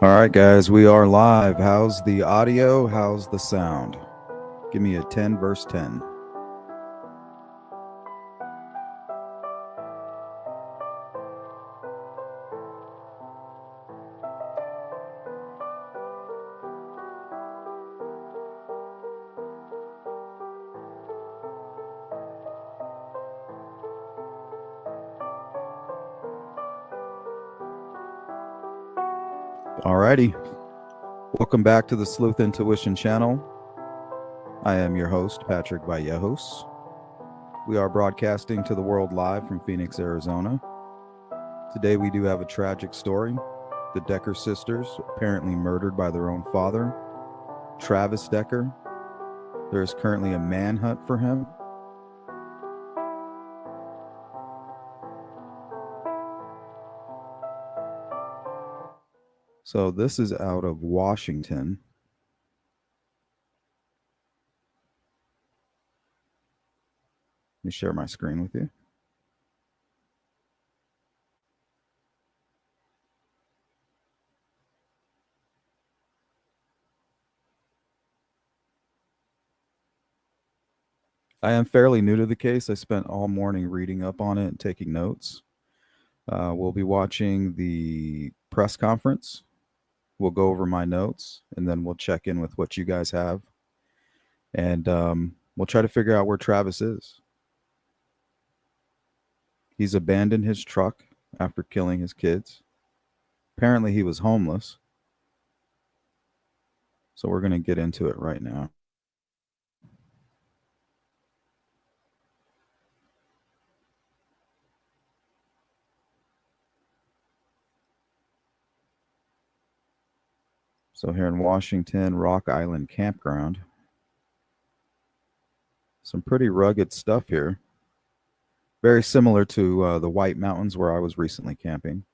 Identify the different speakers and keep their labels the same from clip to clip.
Speaker 1: All right, guys, we are live. How's the audio? How's the sound? Give me a 10 verse 10. Alrighty. Welcome back to the Sleuth Intuition channel. I am your host, Patrick Vallejos. We are broadcasting to the world live from Phoenix, Arizona. Today we do have a tragic story. The Decker sisters, apparently murdered by their own father, Travis Decker. There is currently a manhunt for him. So this is out of Washington. Let me share my screen with you. I am fairly new to the case. I spent all morning reading up on it and taking notes. We'll be watching the press conference. We'll go over my notes, and then we'll check in with what you guys have. And we'll try to figure out where Travis is. He's abandoned his truck after killing his kids. Apparently, he was homeless. So we're going to get into it right now. So here in Washington, Rock Island Campground. Some pretty rugged stuff here. Very similar to the White Mountains where I was recently camping.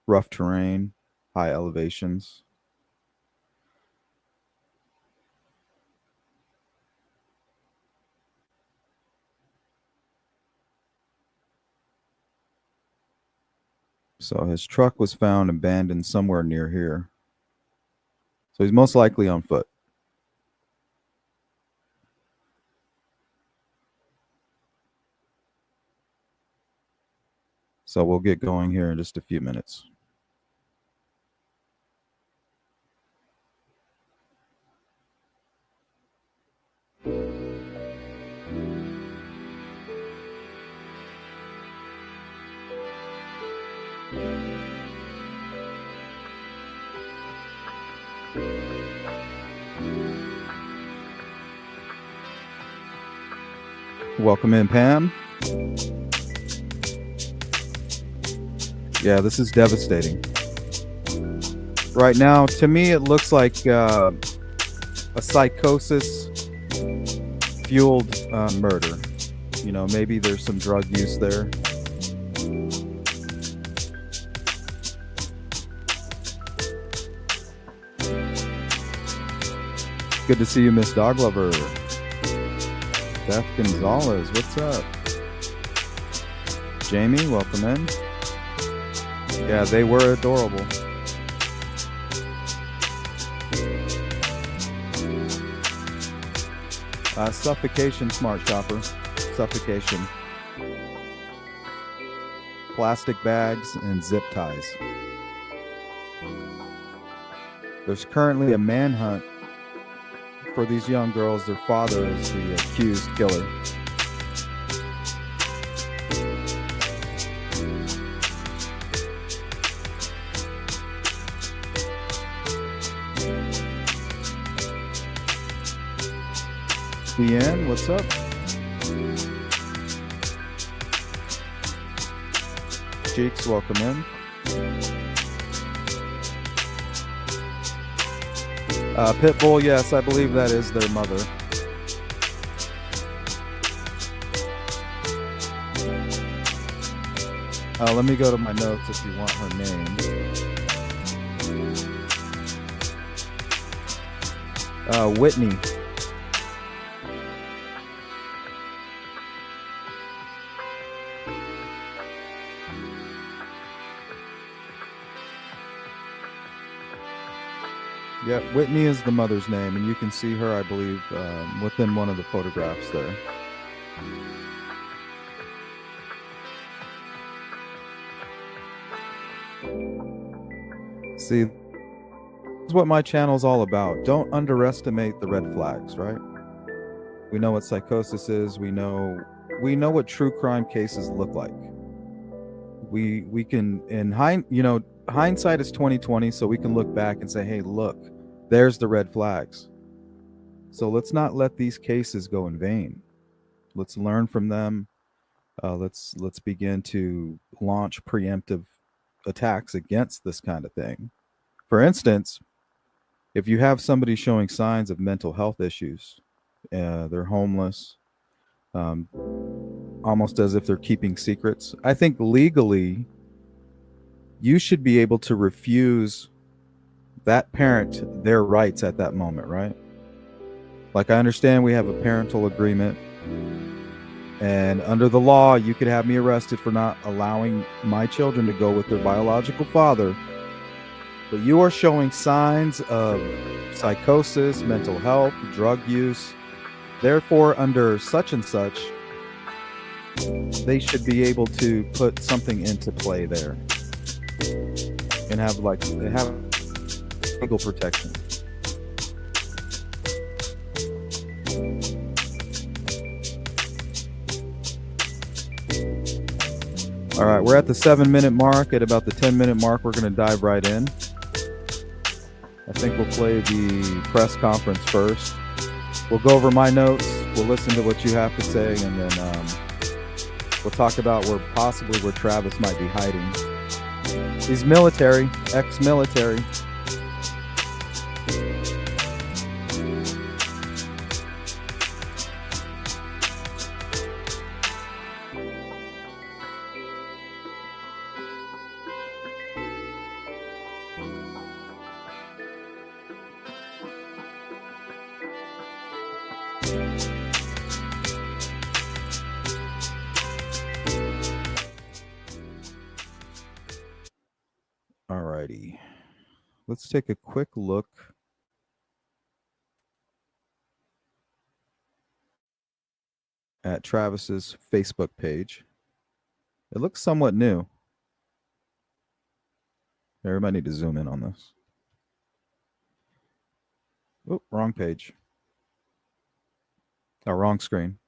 Speaker 1: Rough terrain, high elevations. So his truck was found abandoned somewhere near here. So he's most likely on foot. So we'll get going here in just a few minutes. Welcome in, Pam. Yeah, this is devastating. Right now, to me, it looks like a psychosis-fueled murder. You know, maybe there's some drug use there. Good to see you, Miss Dog Lover. Beth Gonzalez, what's up? Jamie, welcome in. Yeah, they were adorable. Suffocation, Smart Shopper. Suffocation. Plastic bags and zip ties. There's currently a manhunt for these young girls. Their father is the accused killer. Deanne, what's up? Cheeks, welcome in. Pitbull, yes, I believe that is their mother. Let me go to my notes if you want her name. Whitney. Yeah, Whitney is the mother's name, and you can see her, I believe, within one of the photographs there. See, this is what my channel's all about. Don't underestimate the red flags, right? We know what psychosis is. We know what true crime cases look like. We can hindsight is 2020, so we can look back and say, hey, look, there's the red flags. So let's not let these cases go in vain. Let's learn from them. Let's begin to launch preemptive attacks against this kind of thing. For instance, if you have somebody showing signs of mental health issues, they're homeless, almost as if they're keeping secrets, I think legally you should be able to refuse that parent their rights at that moment, right? Like, I understand we have a parental agreement, and under the law, you could have me arrested for not allowing my children to go with their biological father. But you are showing signs of psychosis, mental health, drug use. Therefore, under such and such, they should be able to put something into play there and have legal protection. All right, we're at the 7-minute mark. At about the 10-minute mark, we're going to dive right in. I think we'll play the press conference first. We'll go over my notes. We'll listen to what you have to say, and then we'll talk about where Travis might be hiding. He's military, ex-military. Alrighty. Let's take a quick look at Travis's Facebook page. It looks somewhat new. Everybody need to zoom in on this. Oh, wrong page. Oh, wrong screen.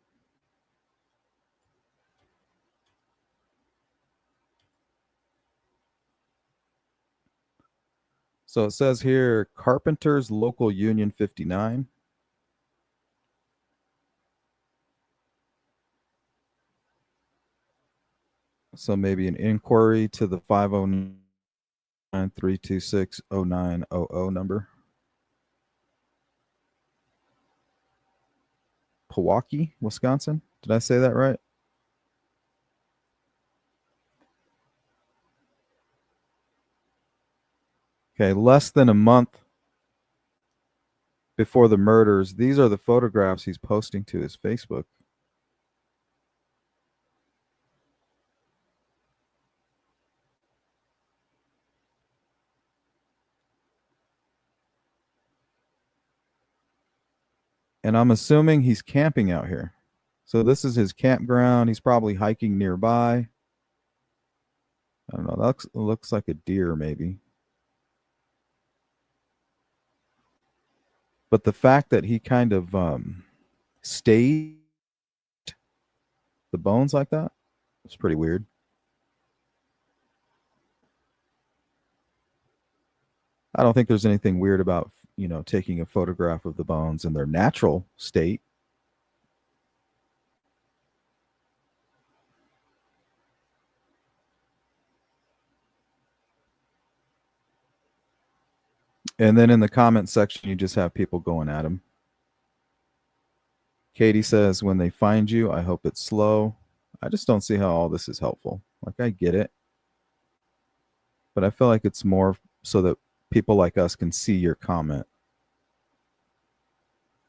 Speaker 1: So it says here, Carpenters Local Union 59. So maybe an inquiry to the 509-326-0900 number. Pewaukee, Wisconsin. Did I say that right? Okay, less than a month before the murders. These are the photographs he's posting to his Facebook. And I'm assuming he's camping out here. So this is his campground. He's probably hiking nearby. I don't know. That looks like a deer, maybe. But the fact that he kind of staged the bones like that, it's pretty weird. I don't think there's anything weird about, taking a photograph of the bones in their natural state. And then in the comment section, you just have people going at him. Katie says, when they find you, I hope it's slow. I just don't see how all this is helpful. Like, I get it. But I feel like it's more so that people like us can see your comment.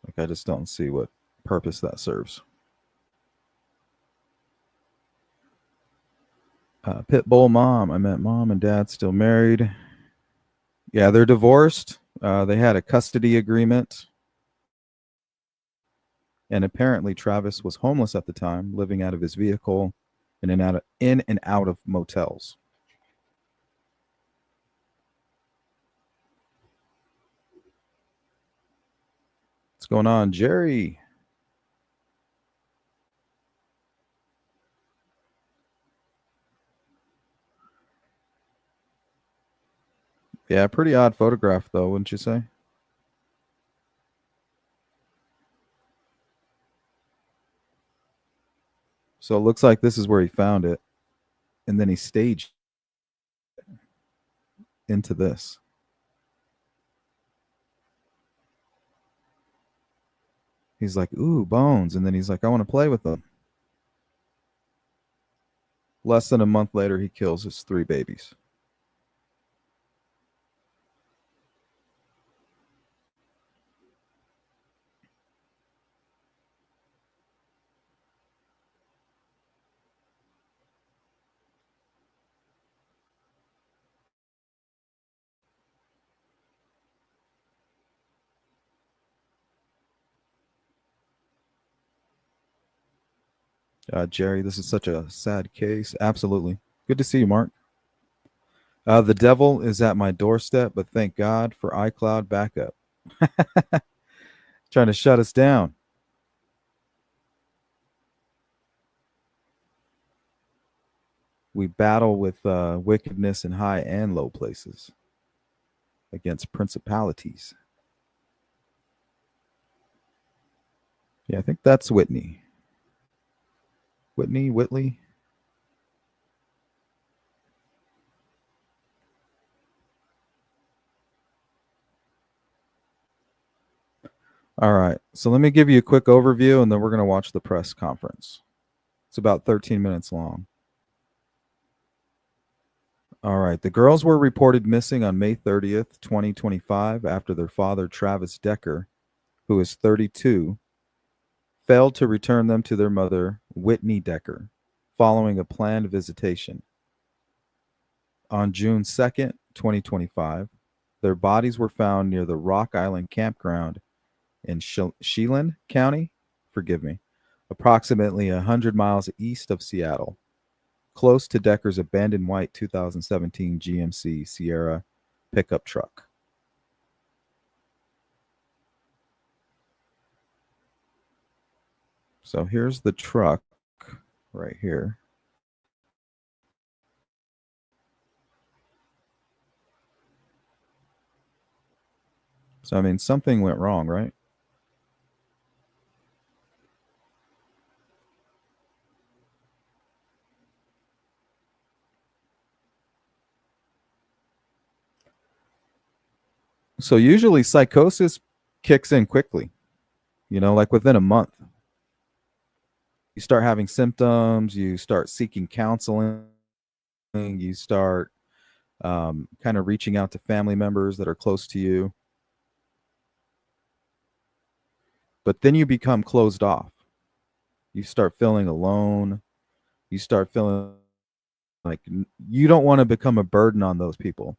Speaker 1: Like, I just don't see what purpose that serves. Pitbull mom. I meant mom and dad still married. Yeah, they're divorced. They had a custody agreement, and apparently Travis was homeless at the time, living out of his vehicle in and out of motels. What's going on, Jerry? Yeah, pretty odd photograph, though, wouldn't you say? So it looks like this is where he found it, and then he staged into this. He's like, ooh, bones. And then he's like, I want to play with them. Less than a month later, he kills his 3 babies. Jerry, this is such a sad case. Absolutely. Good to see you, Mark. The devil is at my doorstep, but thank God for iCloud backup. Trying to shut us down. We battle with wickedness in high and low places against principalities. Yeah, I think that's Whitney. Whitley. All right. So let me give you a quick overview and then we're going to watch the press conference. It's about 13 minutes long. All right. The girls were reported missing on May 30th, 2025, after their father, Travis Decker, who is 32, failed to return them to their mother, Whitney Decker, following a planned visitation. On June 2nd, 2025, their bodies were found near the Rock Island campground in Chelan County, forgive me, approximately 100 miles east of Seattle, close to Decker's abandoned white 2017 GMC Sierra pickup truck. So here's the truck right here. So, I mean, something went wrong, right? So usually psychosis kicks in quickly, like within a month. You start having symptoms, you start seeking counseling, you start kind of reaching out to family members that are close to you. But then you become closed off. You start feeling alone. You start feeling like you don't want to become a burden on those people.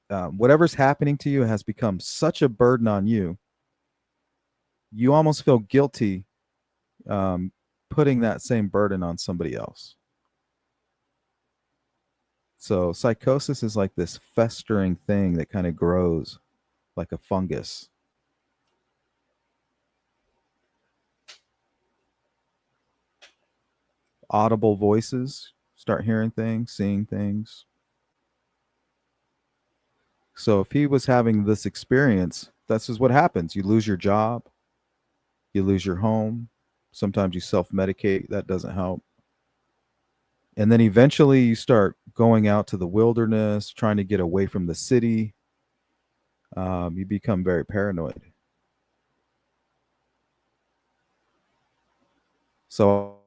Speaker 1: Whatever's happening to you has become such a burden on you. You almost feel guilty putting that same burden on somebody else. So psychosis is like this festering thing that kind of grows like a fungus. Audible voices, start hearing things, seeing things. So if he was having this experience, that's just what happens. You lose your job, you lose your home. Sometimes you self medicate, that doesn't help. And then eventually you start going out to the wilderness, trying to get away from the city. You become very paranoid. So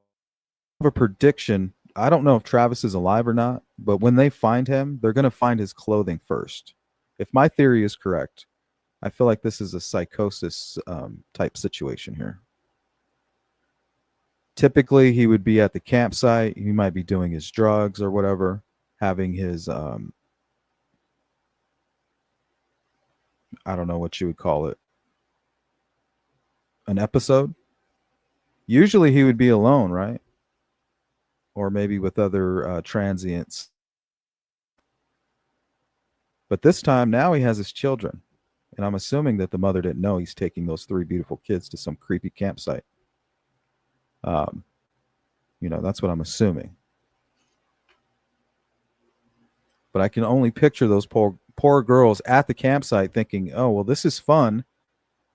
Speaker 1: I have a prediction. I don't know if Travis is alive or not, but when they find him, they're going to find his clothing first. If my theory is correct, I feel like this is a psychosis type situation here. Typically, he would be at the campsite. He might be doing his drugs or whatever, having his I don't know what you would call it, an episode. Usually he would be alone, right? Or maybe with other transients. But this time now he has his children. And I'm assuming that the mother didn't know he's taking those three beautiful kids to some creepy campsite. Um, that's what I'm assuming. But I can only picture those poor girls at the campsite thinking, "Oh, well, this is fun,"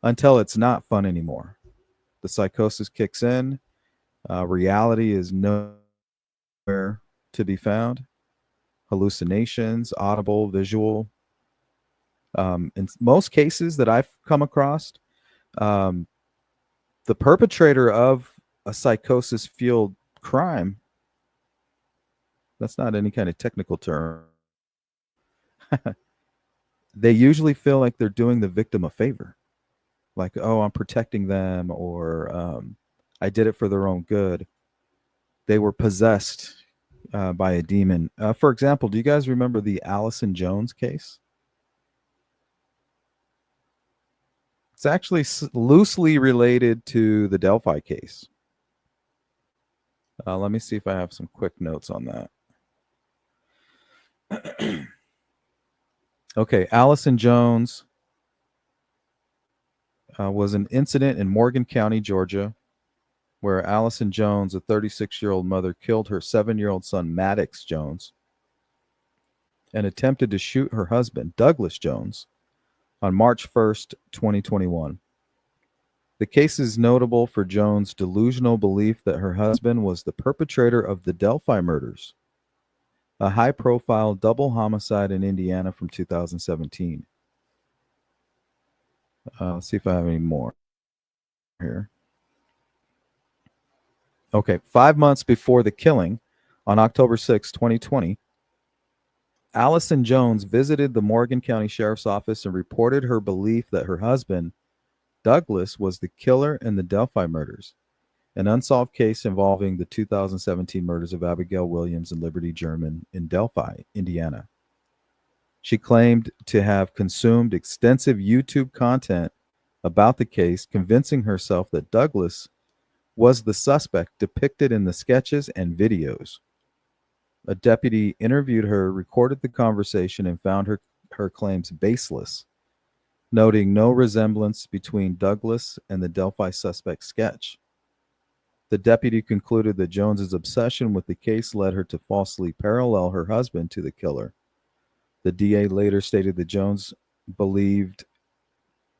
Speaker 1: until it's not fun anymore. The psychosis kicks in. Reality is nowhere to be found. Hallucinations, audible, visual. In most cases that I've come across, um, the perpetrator of a psychosis fueled crime, that's not any kind of technical term, they usually feel like they're doing the victim a favor. Like, oh, I'm protecting them, or I did it for their own good. They were possessed by a demon. For example, do you guys remember the Allison Jones case? It's actually loosely related to the Delphi case. Let me see if I have some quick notes on that. Okay, Allison Jones was an incident in Morgan County, Georgia, where Allison Jones, a 36-year-old mother, killed her 7-year-old son, Maddox Jones, and attempted to shoot her husband, Douglas Jones, on March 1st, 2021. The case is notable for Jones' delusional belief that her husband was the perpetrator of the Delphi murders, a high-profile double homicide in Indiana from 2017. Let's see if I have any more here. Okay, 5 months before the killing, on October 6, 2020, Allison Jones visited the Morgan County Sheriff's Office and reported her belief that her husband, Douglas, was the killer in the Delphi murders, an unsolved case involving the 2017 murders of Abigail Williams and Liberty German in Delphi, Indiana. She claimed to have consumed extensive YouTube content about the case, convincing herself that Douglas was the suspect depicted in the sketches and videos. A deputy interviewed her, recorded the conversation, and found her claims baseless, noting no resemblance between Douglas and the Delphi suspect sketch. The deputy concluded that Jones's obsession with the case led her to falsely parallel her husband to the killer. The DA later stated that Jones believed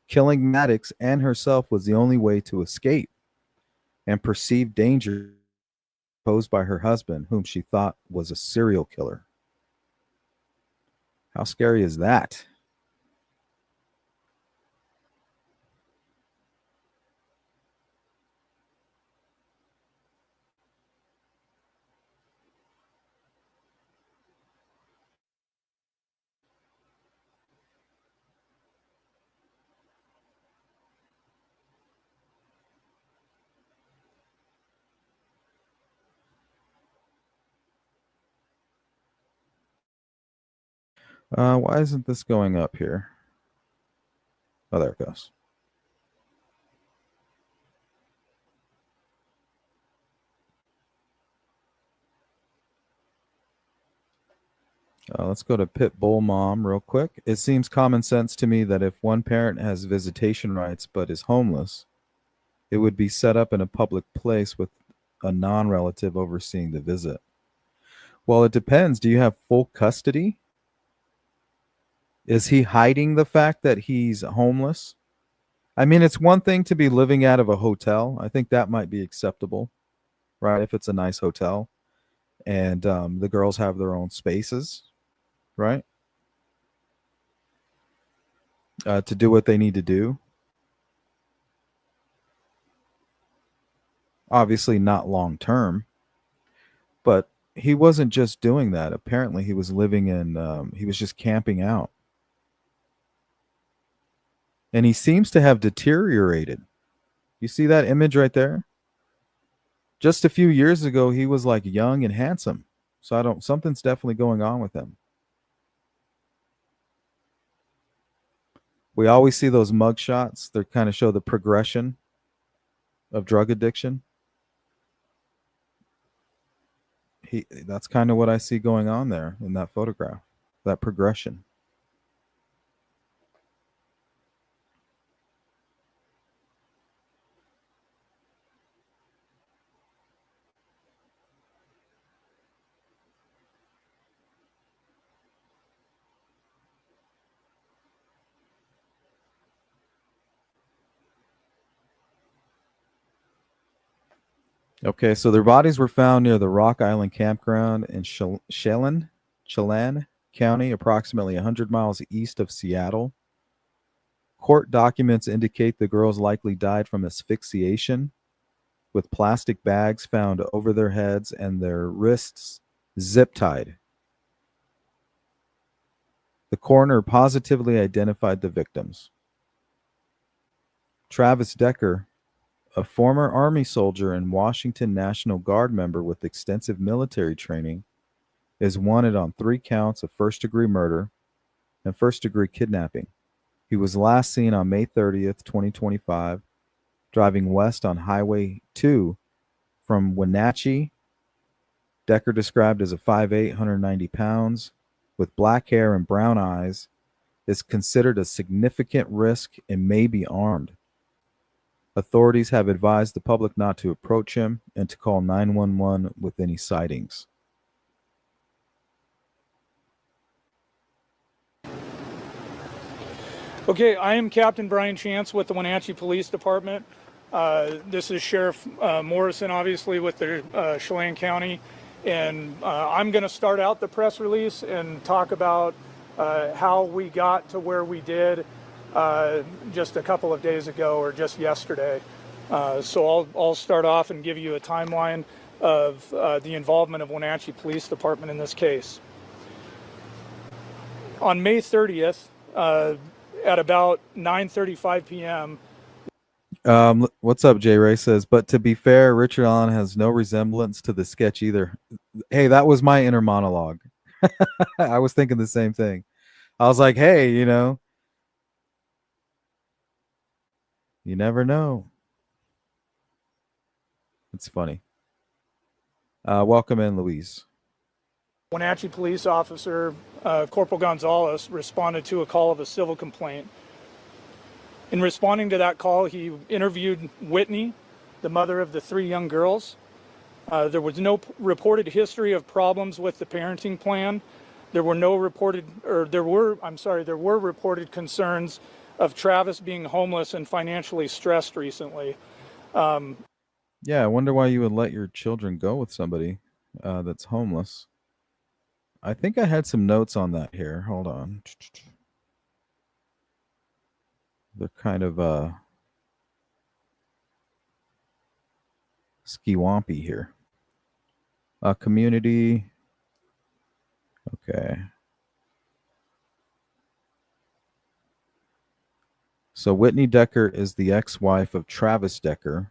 Speaker 1: killing Maddox and herself was the only way to escape, and perceived danger posed by her husband, whom she thought was a serial killer. How scary is that? Why isn't this going up here? Oh, there it goes. Let's go to Pitbull Mom real quick. It seems common sense to me that if one parent has visitation rights but is homeless, it would be set up in a public place with a non-relative overseeing the visit. Well, it depends. Do you have full custody? Is he hiding the fact that he's homeless? I mean, it's one thing to be living out of a hotel. I think that might be acceptable, right? If it's a nice hotel and the girls have their own spaces, right? To do what they need to do. Obviously, not long term, but he wasn't just doing that. Apparently, he was living in, he was just camping out. And he seems to have deteriorated. You see that image right there? Just a few years ago, he was like young and handsome. So something's definitely going on with him. We always see those mug shots. They kind of show the progression of drug addiction. That's kind of what I see going on there in that photograph, that progression. Okay, so their bodies were found near the Rock Island campground in Chelan County, approximately 100 miles east of Seattle. Court documents indicate the girls likely died from asphyxiation, with plastic bags found over their heads and their wrists zip tied. The coroner positively identified the victims. Travis Decker, a former Army soldier and Washington National Guard member with extensive military training, is wanted on 3 counts of first-degree murder and first-degree kidnapping. He was last seen on May 30th, 2025, driving west on Highway 2 from Wenatchee. Decker, described as a 5'8", 190 pounds, with black hair and brown eyes, is considered a significant risk and may be armed. Authorities have advised the public not to approach him and to call 911 with any sightings.
Speaker 2: Okay, I am Captain Brian Chance with the Wenatchee Police Department. This is Sheriff Morrison, obviously, with the Chelan County. And I'm going to start out the press release and talk about how we got to where we did just a couple of days ago or just yesterday. So I'll start off and give you a timeline of the involvement of Wenatchee Police Department in this case. On May 30th, at about 9:35 p.m.
Speaker 1: What's up, Jay Ray says, but to be fair, Richard Allen has no resemblance to the sketch either. Hey, that was my inner monologue. I was thinking the same thing. I was like, hey, you never know. It's funny. Welcome in, Louise.
Speaker 2: Wenatchee police officer Corporal Gonzalez responded to a call of a civil complaint. In responding to that call, he interviewed Whitney, the mother of the 3 young girls. There was no reported history of problems with the parenting plan. There were reported concerns of Travis being homeless and financially stressed recently.
Speaker 1: Yeah, I wonder why you would let your children go with somebody that's homeless. I think I had some notes on that here. Hold on. They're kind of ski-wampy here. Community. Okay. So Whitney Decker is the ex-wife of Travis Decker,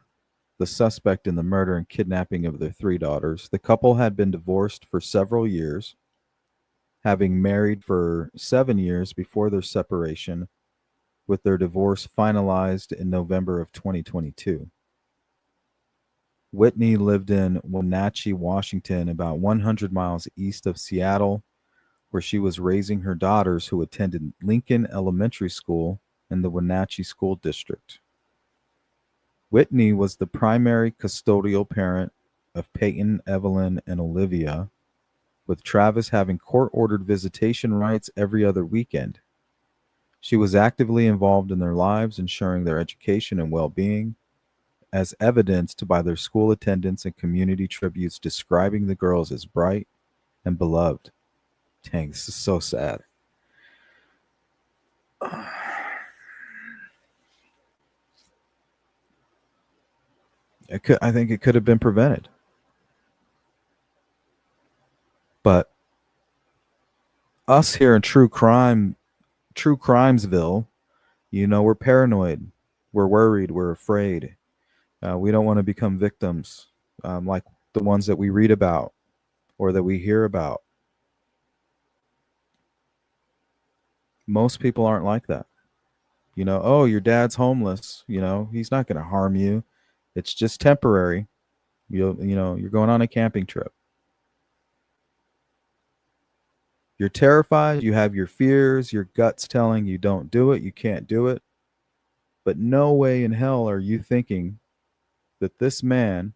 Speaker 1: the suspect in the murder and kidnapping of their 3 daughters. The couple had been divorced for several years, having married for 7 years before their separation, with their divorce finalized in November of 2022. Whitney lived in Wenatchee, Washington, about 100 miles east of Seattle, where she was raising her daughters, who attended Lincoln Elementary School in the Wenatchee School District. Whitney was the primary custodial parent of Peyton, Evelyn, and Olivia, with Travis having court-ordered visitation rights every other weekend. She was actively involved in their lives, ensuring their education and well-being, as evidenced by their school attendance and community tributes describing the girls as bright and beloved. Dang, this is so sad. I think it could have been prevented. But us here in True Crimesville, we're paranoid, we're worried, we're afraid. We don't want to become victims like the ones that we read about or that we hear about. Most people aren't like that. Oh, your dad's homeless. He's not going to harm you. It's just temporary. You're going on a camping trip. You're terrified. You have your fears. Your gut's telling you don't do it. You can't do it. But no way in hell are you thinking that this man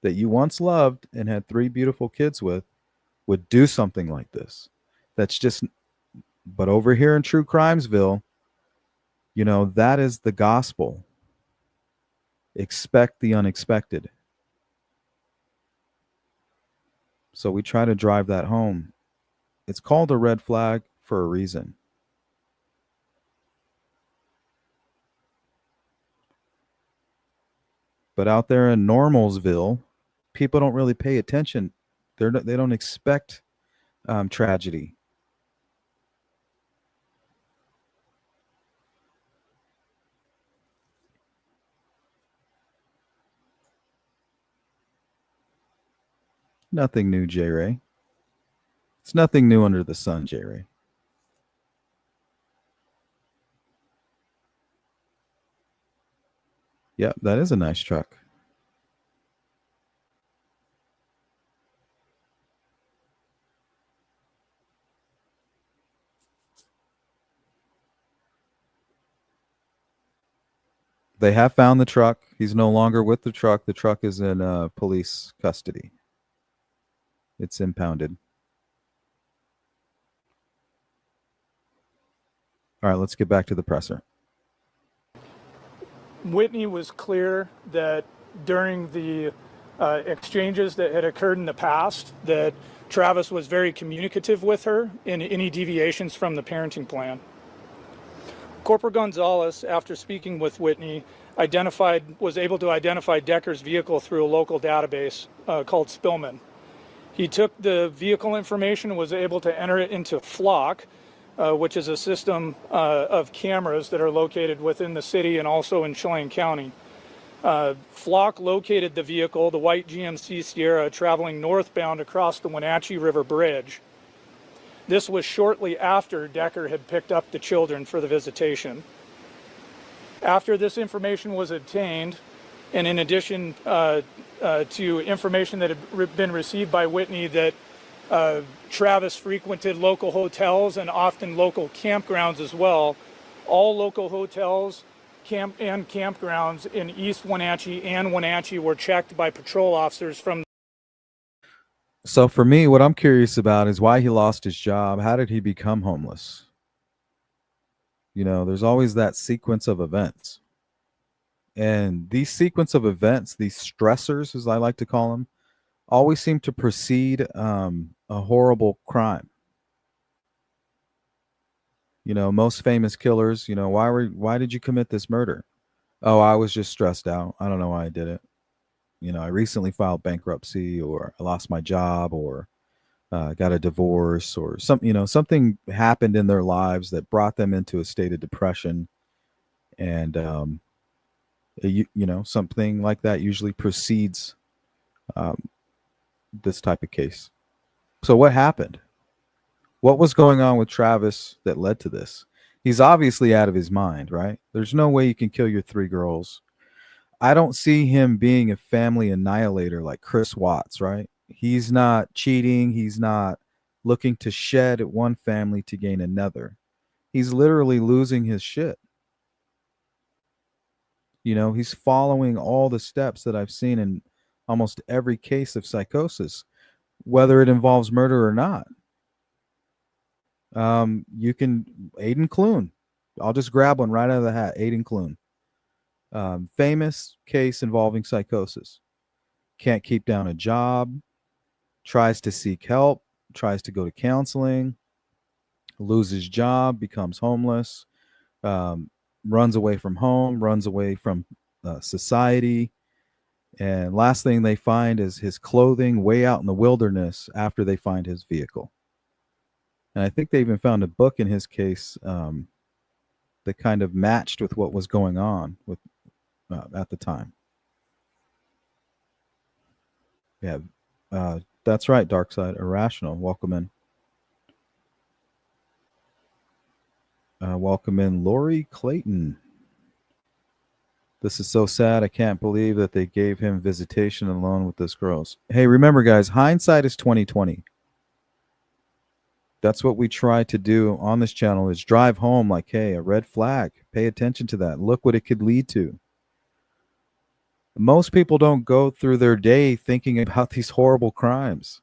Speaker 1: that you once loved and had three beautiful kids with would do something like this. That's just, but over here in True Crimesville, that is the gospel. Expect the unexpected. So we try to drive that home. It's called a red flag for a reason. But out there in Normalsville, people don't really pay attention. They don't expect tragedy. Nothing new, J Ray. It's nothing new under the sun, J Ray. Yep, that is a nice truck. They have found the truck. He's no longer with the truck. The truck is in police custody. It's impounded. All right, let's get back to the presser.
Speaker 2: Whitney was clear that during the exchanges that had occurred in the past, that Travis was very communicative with her in any deviations from the parenting plan. Corporal Gonzalez, after speaking with Whitney, was able to identify Decker's vehicle through a local database called Spillman. He took the vehicle information and was able to enter it into Flock, which is a system of cameras that are located within the city and also in Chelan County. Flock located the vehicle, the white GMC Sierra, traveling northbound across the Wenatchee River Bridge. This was shortly after Decker had picked up the children for the visitation. After this information was obtained, and in addition to information that had been received by Whitney that Travis frequented local hotels and often local campgrounds as well, all local hotels and campgrounds in East Wenatchee and Wenatchee were checked by patrol officers from.
Speaker 1: So for me, what I'm curious about is why he lost his job. How did he become homeless? There's always that sequence of events. And these sequence of events, these stressors, as I like to call them, always seem to precede a horrible crime. Most famous killers, why did you commit this murder? Oh, I was just stressed out. I don't know why I did it. I recently filed bankruptcy, or I lost my job, or got a divorce, or something happened in their lives that brought them into a state of depression. And, something like that usually precedes this type of case. So what happened? What was going on with Travis that led to this? He's obviously out of his mind, right? There's no way you can kill your three girls. I don't see him being a family annihilator like Chris Watts, right? He's not cheating. He's not looking to shed one family to gain another. He's literally losing his shit. He's following all the steps that I've seen in almost every case of psychosis, whether it involves murder or not. You can Aidan Clune. I'll just grab one right out of the hat. Aidan Clune. Famous case involving psychosis. Can't keep down a job. Tries to seek help. Tries to go to counseling. Loses job. Becomes homeless. Runs away from home. Runs away from society. And last thing they find is his clothing way out in the wilderness after they find his vehicle. And I think they even found a book in his case that kind of matched with what was going on with at the time. Yeah, that's right, Dark Side Irrational. Welcome in. Welcome in Lori Clayton. This is so sad. I can't believe that they gave him visitation alone with this girl. Hey, remember, guys, hindsight is 2020. That's what we try to do on this channel is drive home like, hey, a red flag. Pay attention to that. Look what it could lead to. Most people don't go through their day thinking about these horrible crimes.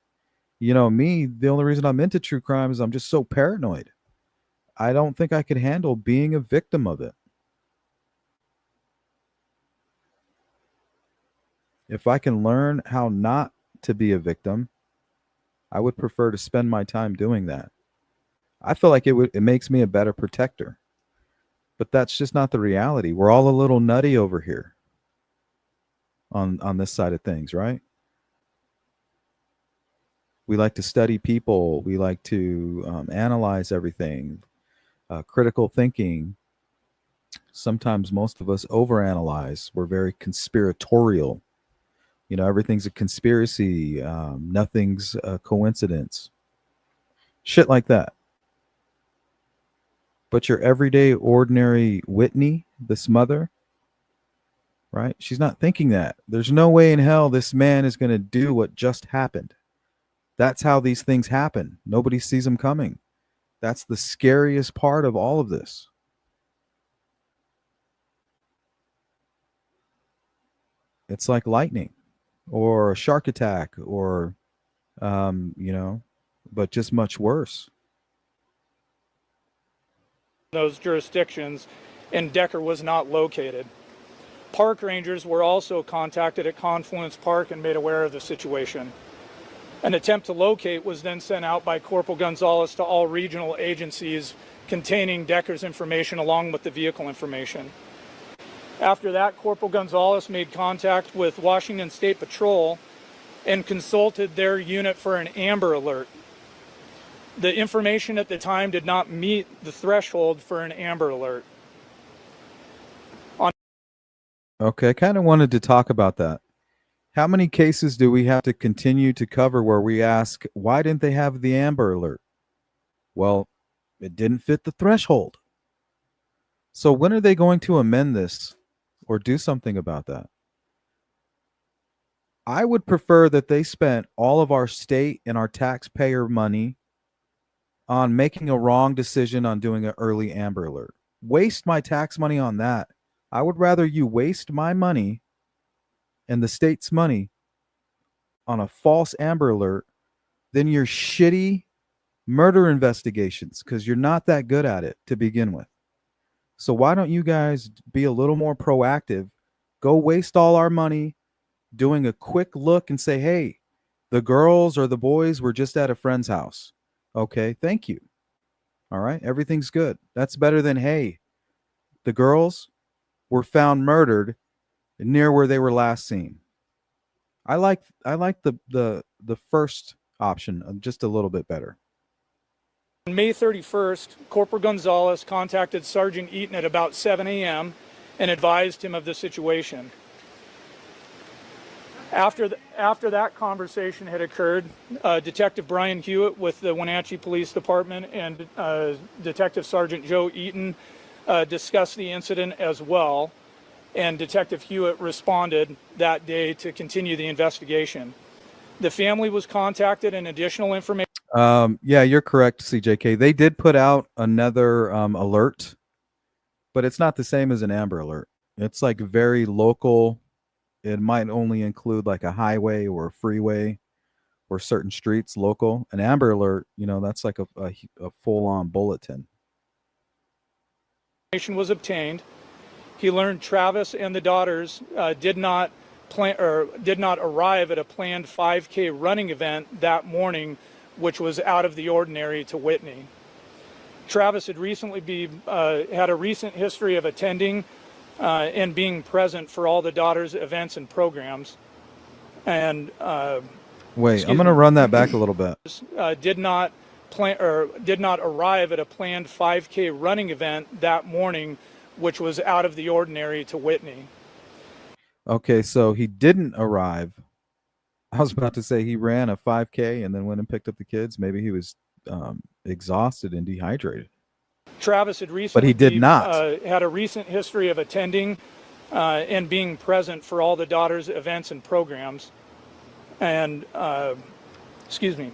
Speaker 1: You know, me, the only reason I'm into true crime is I'm just so paranoid. I don't think I could handle being a victim of it. If I can learn how not to be a victim, I would prefer to spend my time doing that. I feel like it makes me a better protector. But that's just not the reality. We're all a little nutty over here on this side of things, right? We like to study people. We like to analyze everything, critical thinking. Sometimes most of us overanalyze. We're very conspiratorial. You know, everything's a conspiracy. Nothing's a coincidence. Shit like that. But your everyday, ordinary Whitney, this mother, right? She's not thinking that. There's no way in hell this man is going to do what just happened. That's how these things happen. Nobody sees them coming. That's the scariest part of all of this. It's like lightning or a shark attack or, but just much worse.
Speaker 2: Those jurisdictions, and Decker was not located. Park rangers were also contacted at Confluence Park and made aware of the situation. An attempt to locate was then sent out by Corporal Gonzalez to all regional agencies containing Decker's information along with the vehicle information. After that, Corporal Gonzalez made contact with Washington State Patrol and consulted their unit for an Amber Alert. The information at the time did not meet the threshold for an Amber Alert.
Speaker 1: Okay, I kind of wanted to talk about that. How many cases do we have to continue to cover where we ask, why didn't they have the Amber Alert? Well, it didn't fit the threshold. So when are they going to amend this or do something about that? I would prefer that they spent all of our state and our taxpayer money on making a wrong decision on doing an early Amber Alert. Waste my tax money on that. I would rather you waste my money and the state's money on a false Amber Alert than your shitty murder investigations, because you're not that good at it to begin with. So why don't you guys be a little more proactive? Go waste all our money doing a quick look and say, hey, the girls or the boys were just at a friend's house. Okay, thank you. All right, everything's good. That's better than, hey, the girls were found murdered near where they were last seen. I like the first option just a little bit better.
Speaker 2: On May 31st, Corporal Gonzalez contacted Sergeant Eaton at about 7 a.m. and advised him of the situation. After that conversation had occurred, Detective Brian Hewitt with the Wenatchee Police Department and Detective Sergeant Joe Eaton discussed the incident as well, and Detective Hewitt responded that day to continue the investigation. The family was contacted and additional information.
Speaker 1: Yeah, you're correct, CJK. They did put out another alert, but it's not the same as an Amber Alert. It's like very local. It might only include like a highway or a freeway or certain streets local. An Amber Alert, that's like a full-on bulletin.
Speaker 2: Information was obtained. He learned Travis and the daughters did not arrive at a planned 5K running event that morning, which was out of the ordinary to Whitney. Travis had recently had a recent history of attending and being present for all the daughters' events and programs. And
Speaker 1: wait, I'm going to run that back a little bit.
Speaker 2: Did not arrive at a planned 5K running event that morning, which was out of the ordinary to Whitney.
Speaker 1: Okay, so he didn't arrive. I was about to say he ran a 5K and then went and picked up the kids. Maybe he was exhausted and dehydrated.
Speaker 2: Travis had recently
Speaker 1: But he did not.
Speaker 2: Had a recent history of attending and being present for all the daughter's events and programs. And, excuse me,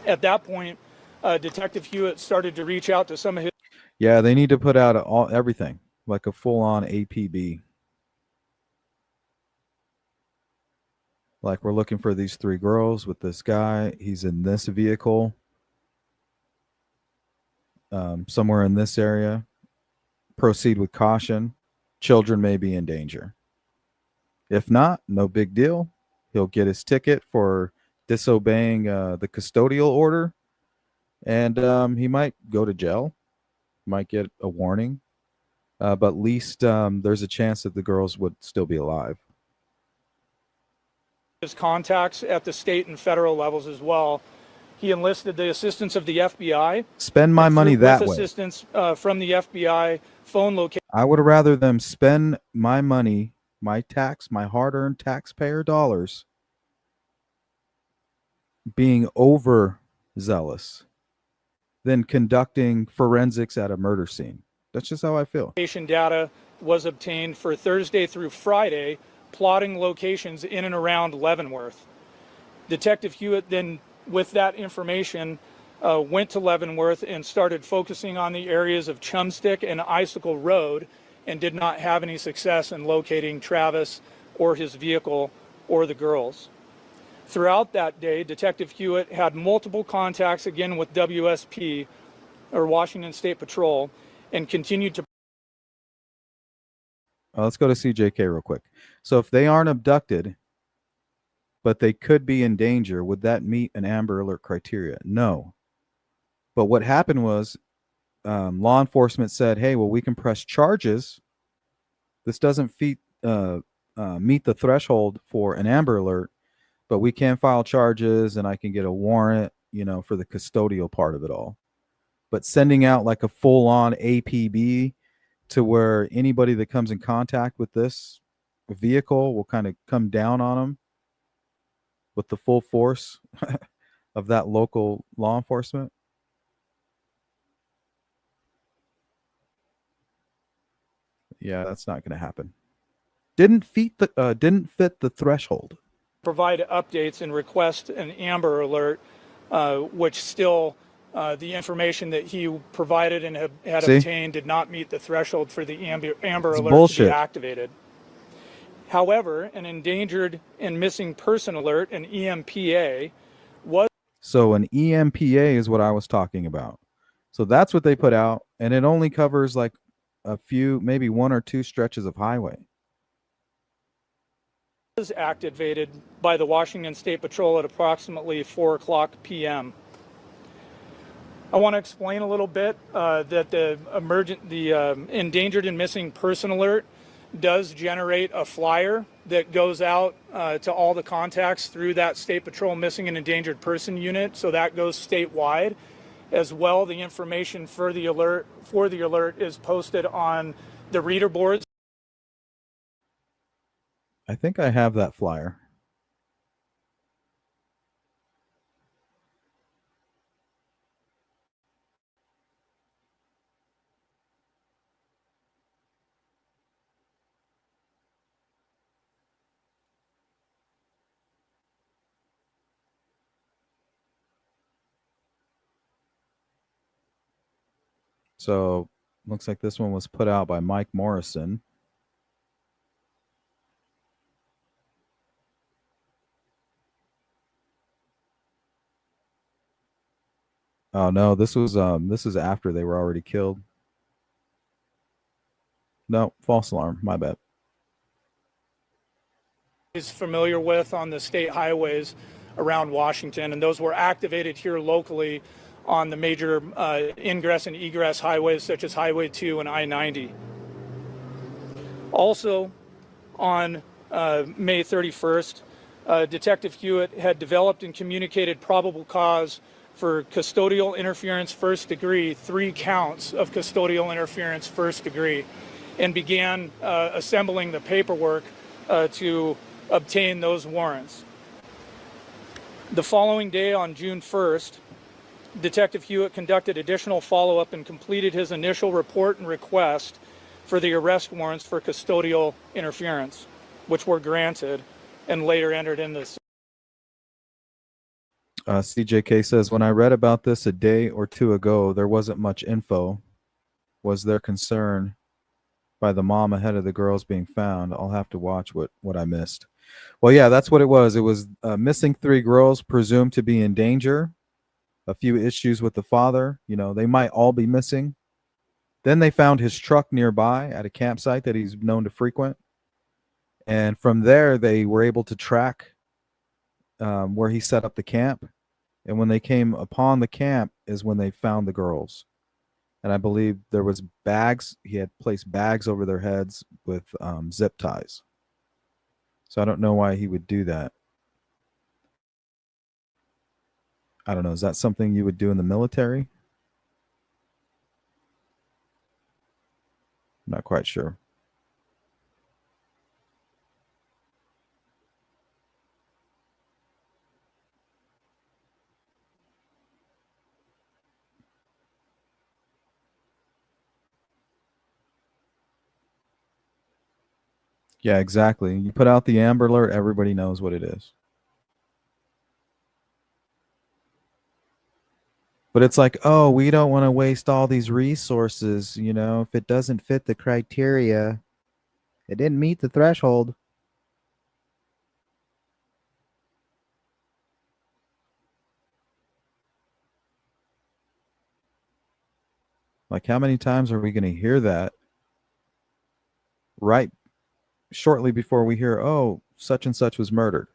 Speaker 2: at that point, Detective Hewitt started to reach out to some of his...
Speaker 1: Yeah, they need to put out everything, like a full-on APB. Like, we're looking for these 3 girls with this guy. He's in this vehicle, somewhere in this area. Proceed with caution. Children may be in danger. If not, no big deal. He'll get his ticket for disobeying the custodial order, and he might go to jail, might get a warning, but at least there's a chance that the girls would still be alive.
Speaker 2: His contacts at the state and federal levels as well. He enlisted the assistance of the FBI.
Speaker 1: Spend my money that way.
Speaker 2: Assistance from the FBI phone location.
Speaker 1: I would rather them spend my money, my hard-earned taxpayer dollars, being overzealous than conducting forensics at a murder scene. That's just how I feel.
Speaker 2: Data was obtained for Thursday through Friday, plotting locations in and around Leavenworth. Detective Hewitt then, with that information, went to Leavenworth and started focusing on the areas of Chumstick and Icicle Road, and did not have any success in locating Travis or his vehicle or the girls. Throughout that day, Detective Hewitt had multiple contacts again with WSP, or Washington State Patrol, and continued to...
Speaker 1: Let's go to CJK real quick. So if they aren't abducted, but they could be in danger, would that meet an Amber Alert criteria? No. But what happened was law enforcement said, hey, well, we can press charges. This doesn't meet the threshold for an Amber Alert, but we can file charges and I can get a warrant, for the custodial part of it all. But sending out like a full-on APB to where anybody that comes in contact with this vehicle will kind of come down on them with the full force of that local law enforcement. Yeah, that's not going to happen. Didn't fit the threshold.
Speaker 2: Provide updates and request an Amber Alert, which still the information that he provided and had obtained did not meet the threshold for the Amber Alert to be activated. However, an endangered and missing person alert, an EMPA, was...
Speaker 1: So an EMPA is what I was talking about. So that's what they put out, and it only covers like a few, maybe 1 or 2 stretches of highway.
Speaker 2: Was activated by the Washington State Patrol at approximately 4:00 p.m. I want to explain a little bit that the endangered and missing person alert does generate a flyer that goes out to all the contacts through that State Patrol missing and endangered person unit. So that goes statewide. As well, the information for the alert is posted on the reader boards.
Speaker 1: I think I have that flyer. So looks like this one was put out by Mike Morrison. Oh no, this is after they were already killed. No, false alarm, my bad.
Speaker 2: Is familiar with on the state highways around Washington, and those were activated here locally on the major ingress and egress highways such as Highway 2 and I-90. Also on May 31st, Detective Hewitt had developed and communicated probable cause for custodial interference first degree, 3 counts of custodial interference first degree, and began assembling the paperwork to obtain those warrants. The following day on June 1st, Detective Hewitt conducted additional follow-up and completed his initial report and request for the arrest warrants for custodial interference, which were granted and later entered into.
Speaker 1: CJK says, when I read about this a day or two ago, there wasn't much info. Was there concern by the mom ahead of the girls being found? I'll have to watch what I missed. Well, yeah, that's what it was. It was missing 3 girls presumed to be in danger. A few issues with the father. You know, they might all be missing. Then they found his truck nearby at a campsite that he's known to frequent. And from there, they were able to track where he set up the camp. And when they came upon the camp is when they found the girls. And I believe there was bags. He had placed bags over their heads with zip ties. So I don't know why he would do that. I don't know. Is that something you would do in the military? I'm not quite sure. Yeah, exactly. You put out the Amber Alert, everybody knows what it is. But it's like, oh, we don't want to waste all these resources. You know, if it doesn't fit the criteria, it didn't meet the threshold. Like, how many times are we going to hear that right shortly before we hear, oh, such and such was murdered?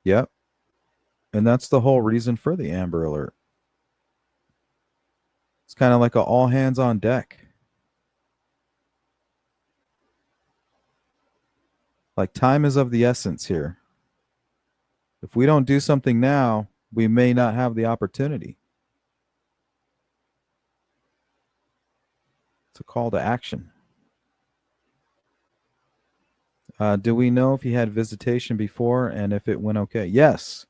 Speaker 1: Yep. And that's the whole reason for the Amber Alert. It's kind of like a all hands on deck. Like, time is of the essence here. If we don't do something now, we may not have the opportunity. It's a call to action. Do we know if he had visitation before and if it went okay? Yes.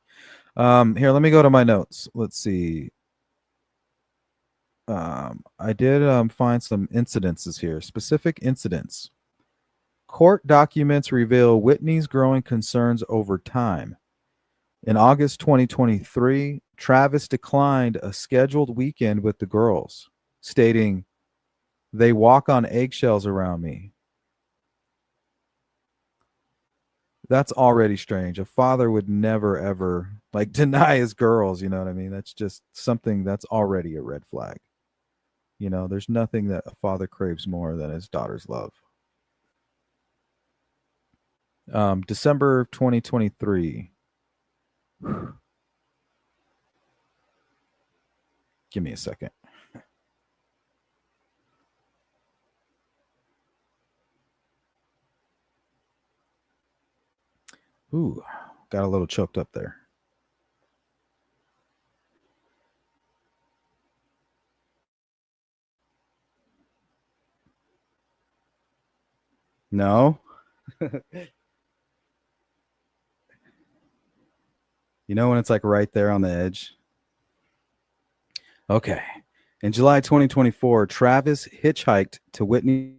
Speaker 1: Here, let me go to my notes. Let's see. I did find some incidences here, specific incidents. Court documents reveal Whitney's growing concerns over time. In August 2023, Travis declined a scheduled weekend with the girls, stating, "They walk on eggshells around me." That's already strange. A father would never, ever like deny his girls. You know what I mean? That's just something that's already a red flag. You know, there's nothing that a father craves more than his daughter's love. December 2023. Give me a second. Ooh, got a little choked up there. No. You know when it's like right there on the edge? Okay. In July 2024, Travis hitchhiked to Whitney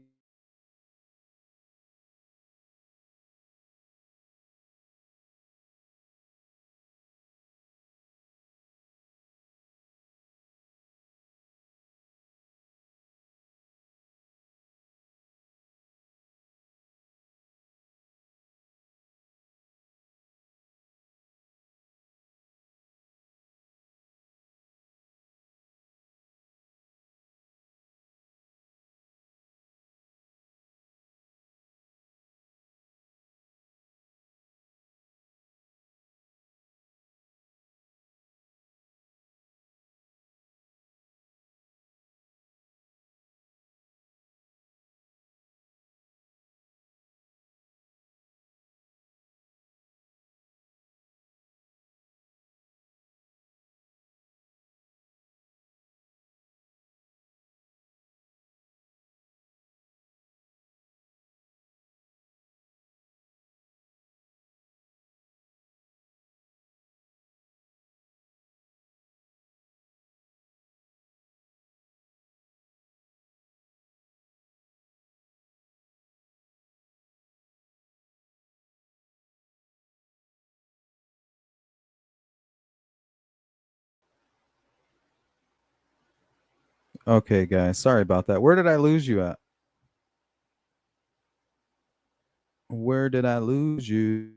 Speaker 1: Okay, guys, sorry about that. Where did I lose you at? Where did I lose you?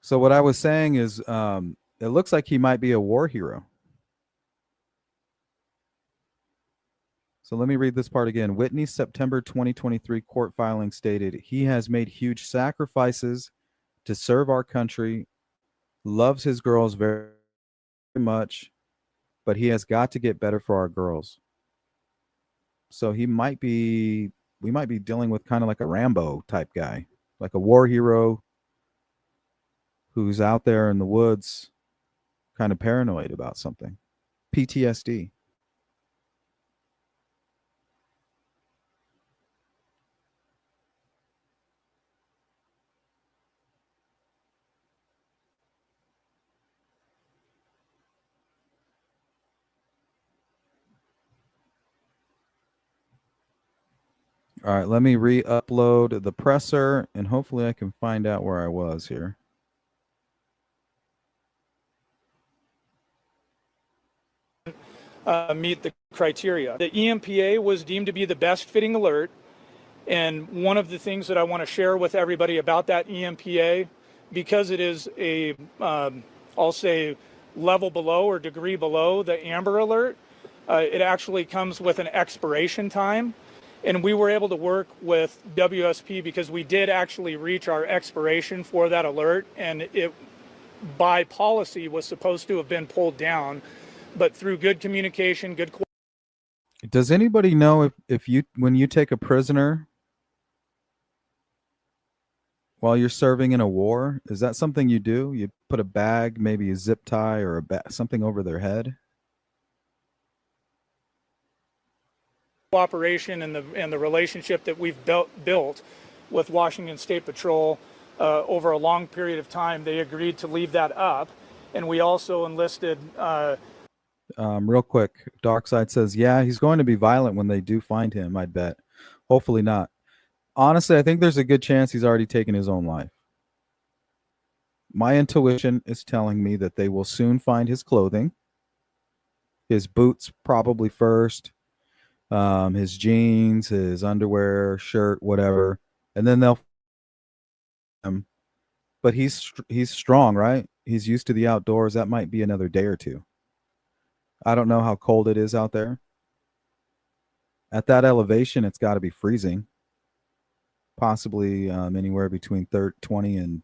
Speaker 1: So what I was saying is, it looks like he might be a war hero. So let me read this part again. Whitney's September 2023 court filing stated he has made huge sacrifices to serve our country, loves his girls very much, but he has got to get better for our girls. So we might be dealing with kind of like a Rambo type guy, like a war hero who's out there in the woods, kind of paranoid about something. PTSD. All right, let me re-upload the presser, and hopefully I can find out where I was here.
Speaker 2: Meet the criteria. The EMPA was deemed to be the best fitting alert. And one of the things that I want to share with everybody about that EMPA, because it is a, I'll say, level below or degree below the Amber Alert, it actually comes with an expiration time. And we were able to work with WSP because we did actually reach our expiration for that alert. And it, by policy, was supposed to have been pulled down. But through good communication, good.
Speaker 1: Does anybody know if you, when you take a prisoner while you're serving in a war, is that something you do? You put a bag, maybe a zip tie or something over their head?
Speaker 2: Cooperation and the relationship that we've built with Washington State Patrol over a long period of time, they agreed to leave that up, and we also enlisted.
Speaker 1: Real quick, Darkside says, "Yeah, he's going to be violent when they do find him. I'd bet. Hopefully not. Honestly, I think there's a good chance he's already taken his own life. My intuition is telling me that they will soon find his clothing, his boots probably first, his jeans, his underwear, shirt, whatever, and then they'll. But he's strong, right? He's used to the outdoors. That might be another day or two. I don't know how cold it is out there. At that elevation, it's got to be freezing. Possibly anywhere between 20 and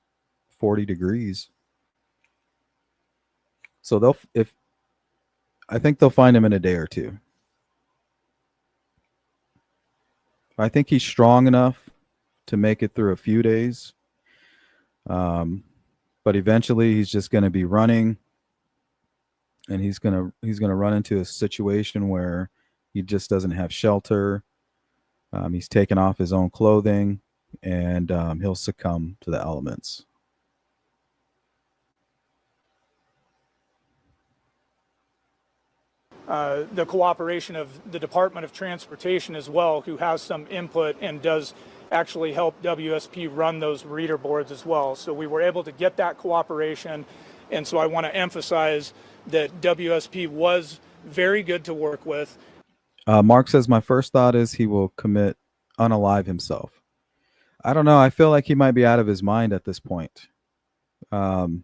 Speaker 1: 40 degrees. So I think they'll find him in a day or two. I think he's strong enough to make it through a few days. But eventually he's just going to be running, and he's going to run into a situation where he just doesn't have shelter. He's taken off his own clothing, and he'll succumb to the elements.
Speaker 2: The cooperation of the Department of Transportation as well, who has some input and does actually help WSP run those reader boards as well. So we were able to get that cooperation, and so I want to emphasize that WSP was very good to work with.
Speaker 1: Mark says, my first thought is he will unalive himself. I don't know. I feel like he might be out of his mind at this point. That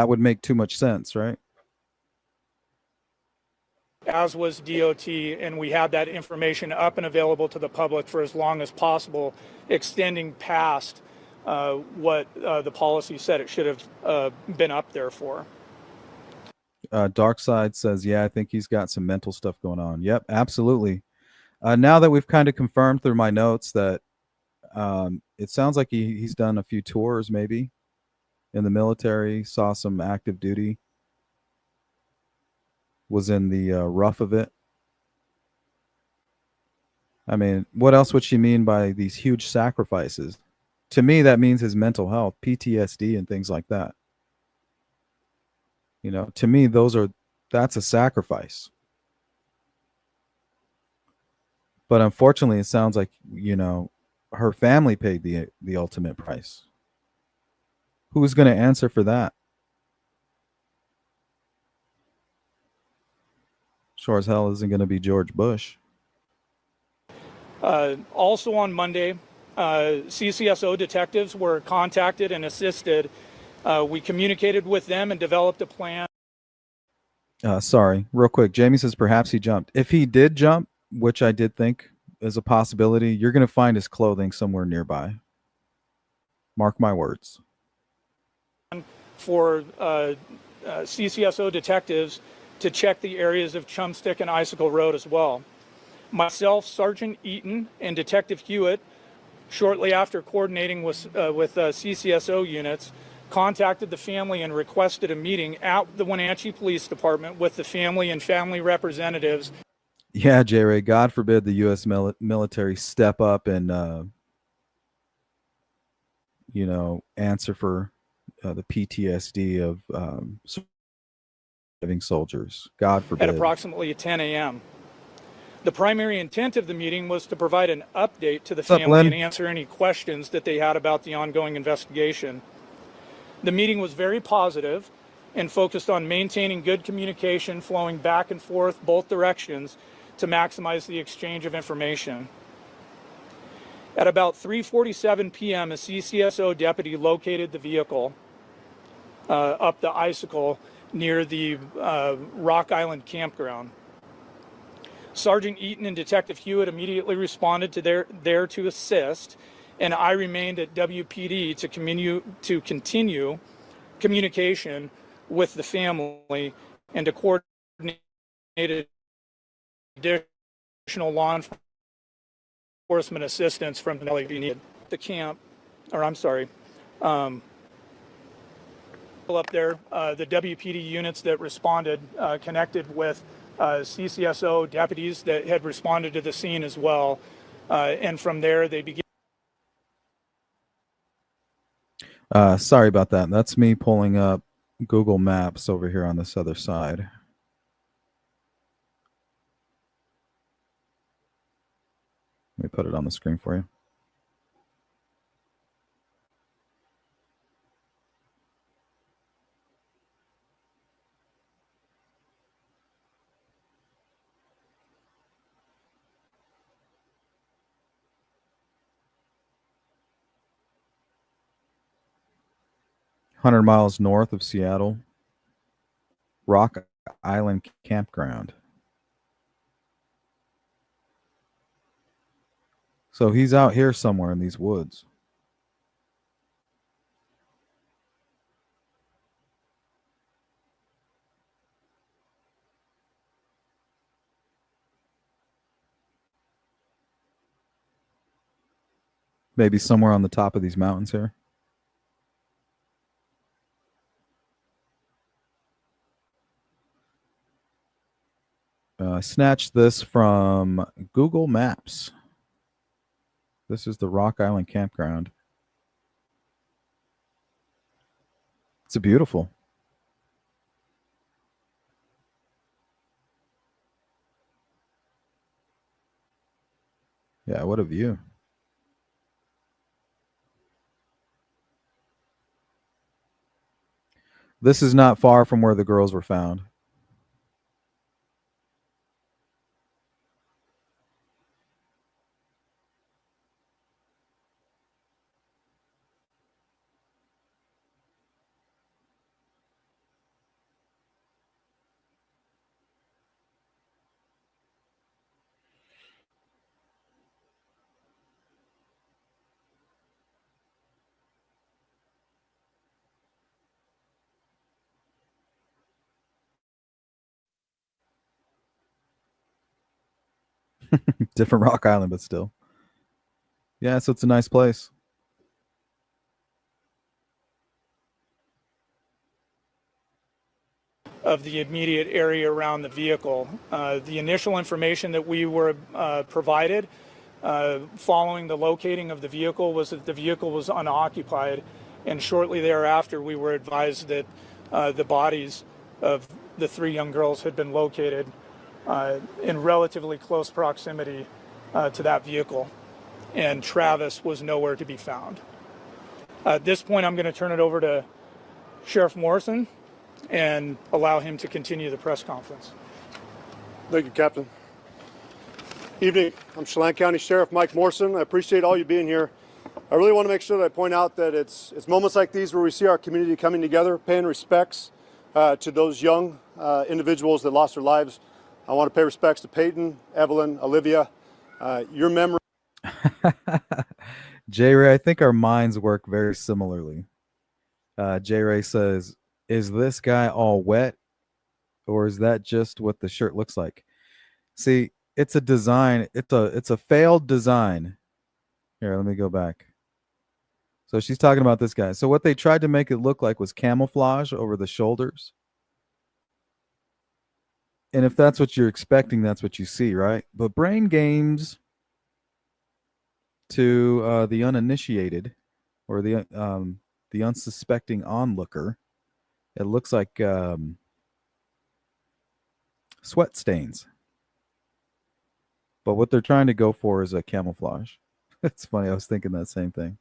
Speaker 1: would make too much sense, right?
Speaker 2: As was DOT, and we had that information up and available to the public for as long as possible, extending past what the policy said it should have been up there for.
Speaker 1: Darkside says, yeah, I think he's got some mental stuff going on. Yep, absolutely. Now that we've kind of confirmed through my notes that it sounds like he's done a few tours maybe in the military, saw some active duty, was in the rough of it. I mean, what else would she mean by these huge sacrifices? To me, that means his mental health, PTSD and things like that. To me, that's a sacrifice. But unfortunately, it sounds like, her family paid the ultimate price. Who's going to answer for that? Sure as hell isn't going to be George Bush.
Speaker 2: Also on Monday, CCSO detectives were contacted and assisted. We communicated with them and developed a plan.
Speaker 1: Sorry, real quick. Jamie says perhaps he jumped. If he did jump, which I did think is a possibility, you're going to find his clothing somewhere nearby. Mark my words.
Speaker 2: For CCSO detectives to check the areas of Chumstick and Icicle Road as well. Myself, Sergeant Eaton, and Detective Hewitt, shortly after coordinating with CCSO units, contacted the family and requested a meeting at the Wenatchee Police Department with the family and family representatives.
Speaker 1: Yeah, J-Ray, God forbid the U.S. military step up and, answer for the PTSD of living soldiers. God forbid.
Speaker 2: At approximately 10 a.m. The primary intent of the meeting was to provide an update to the family and answer any questions that they had about the ongoing investigation. The meeting was very positive and focused on maintaining good communication flowing back and forth both directions to maximize the exchange of information. At about 3:47 p.m., a CCSO deputy located the vehicle up the Icicle near the Rock Island campground. Sergeant Eaton and Detective Hewitt immediately responded to there to assist, and I remained at WPD to continue communication with the family and to coordinate additional law enforcement assistance from the needed. The camp, or I'm sorry, up there, the WPD units that responded connected with CCSO deputies that had responded to the scene as well, and from there they began.
Speaker 1: Sorry about that. That's me pulling up Google Maps over here on this other side. Let me put it on the screen for you. Miles north of Seattle, Rock Island Campground. So he's out here somewhere in these woods. Maybe somewhere on the top of these mountains here. Snatched this from Google Maps. This is the Rock Island Campground. It's beautiful. Yeah, what a view. This is not far from where the girls were found. Different Rock Island, but still. Yeah, so it's a nice place.
Speaker 2: Of the immediate area around the vehicle. The initial information that we were provided following the locating of the vehicle was that the vehicle was unoccupied, and shortly thereafter we were advised that the bodies of the three young girls had been located in relatively close proximity to that vehicle, and Travis was nowhere to be found. At this point, I'm going to turn it over to Sheriff Morrison and allow him to continue the press conference.
Speaker 3: Thank you, Captain. Evening. I'm Chelan County Sheriff Mike Morrison. I appreciate all you being here. I really want to make sure that I point out that it's moments like these where we see our community coming together, paying respects to those young individuals that lost their lives. I want to pay respects to Peyton, Evelyn, Olivia. Your memory.
Speaker 1: J Ray, I think our minds work very similarly. J Ray says, "Is this guy all wet, or is that just what the shirt looks like?" See, it's a design. It's a failed design. Here, let me go back. So she's talking about this guy. So what they tried to make it look like was camouflage over the shoulders. And if that's what you're expecting, that's what you see, right? But brain games to the uninitiated or the unsuspecting onlooker, it looks like sweat stains. But what they're trying to go for is a camouflage. It's funny. I was thinking that same thing.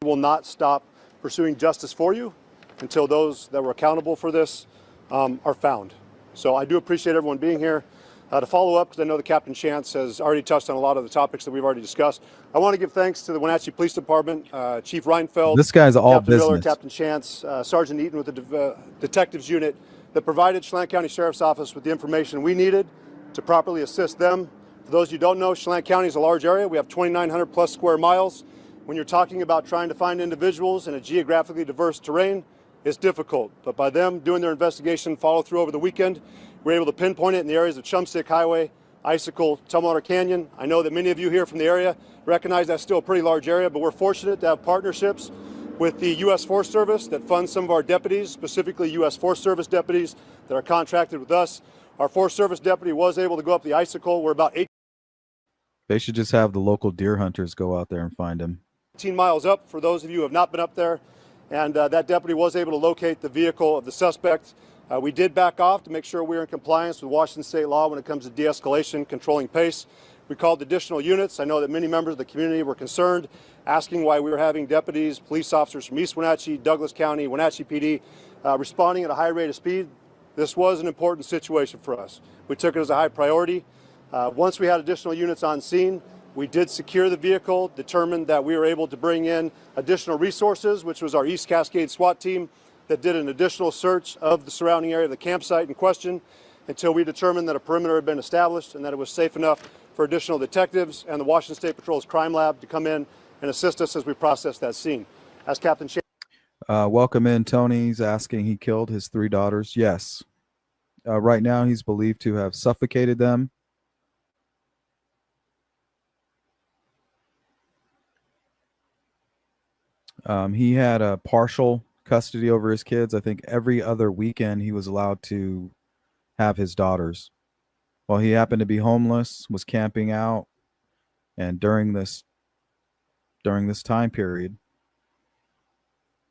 Speaker 3: Will not stop pursuing justice for you until those that were accountable for this are found. So I do appreciate everyone being here. To follow up, because I know the Captain Chance has already touched on a lot of the topics that we've already discussed, I want to give thanks to the Wenatchee Police Department, Chief Reinfeld,
Speaker 1: This guy's all
Speaker 3: Captain Miller,
Speaker 1: business.
Speaker 3: Captain Chance, Sergeant Eaton with the Detectives Unit that provided Chelan County Sheriff's Office with the information we needed to properly assist them. For those of you who don't know, Chelan County is a large area. We have 2,900 plus square miles. When you're talking about trying to find individuals in a geographically diverse terrain, it's difficult. But by them doing their investigation follow through over the weekend, we're able to pinpoint it in the areas of Chumstick Highway, Icicle, Tumwater Canyon. I know that many of you here from the area recognize that's still a pretty large area, but we're fortunate to have partnerships with the U.S. Forest Service that funds some of our deputies, specifically U.S. Forest Service deputies that are contracted with us. Our Forest Service deputy was able to go up the Icicle. We're about 18
Speaker 1: They should just have the local deer hunters go out there and find him.
Speaker 3: miles up for those of you who have not been up there. And that deputy was able to locate the vehicle of the suspect. We did back off to make sure we were in compliance with Washington state law when it comes to de-escalation, controlling pace. We called additional units. I know that many members of the community were concerned, asking why we were having deputies, police officers from East Wenatchee, Douglas County, Wenatchee PD, responding at a high rate of speed. This was an important situation for us. We took it as a high priority. Once we had additional units on scene, we did secure the vehicle, determined that we were able to bring in additional resources, which was our East Cascade SWAT team that did an additional search of the surrounding area of the campsite in question until we determined that a perimeter had been established and that it was safe enough for additional detectives and the Washington State Patrol's crime lab to come in and assist us as we process that scene. As Captain
Speaker 1: Welcome in, Tony. He's asking, he killed his 3 daughters. Yes. Right now, he's believed to have suffocated them. He had a partial custody over his kids. I think every other weekend he was allowed to have his daughters. Well, he happened to be homeless, was camping out, and during this time period,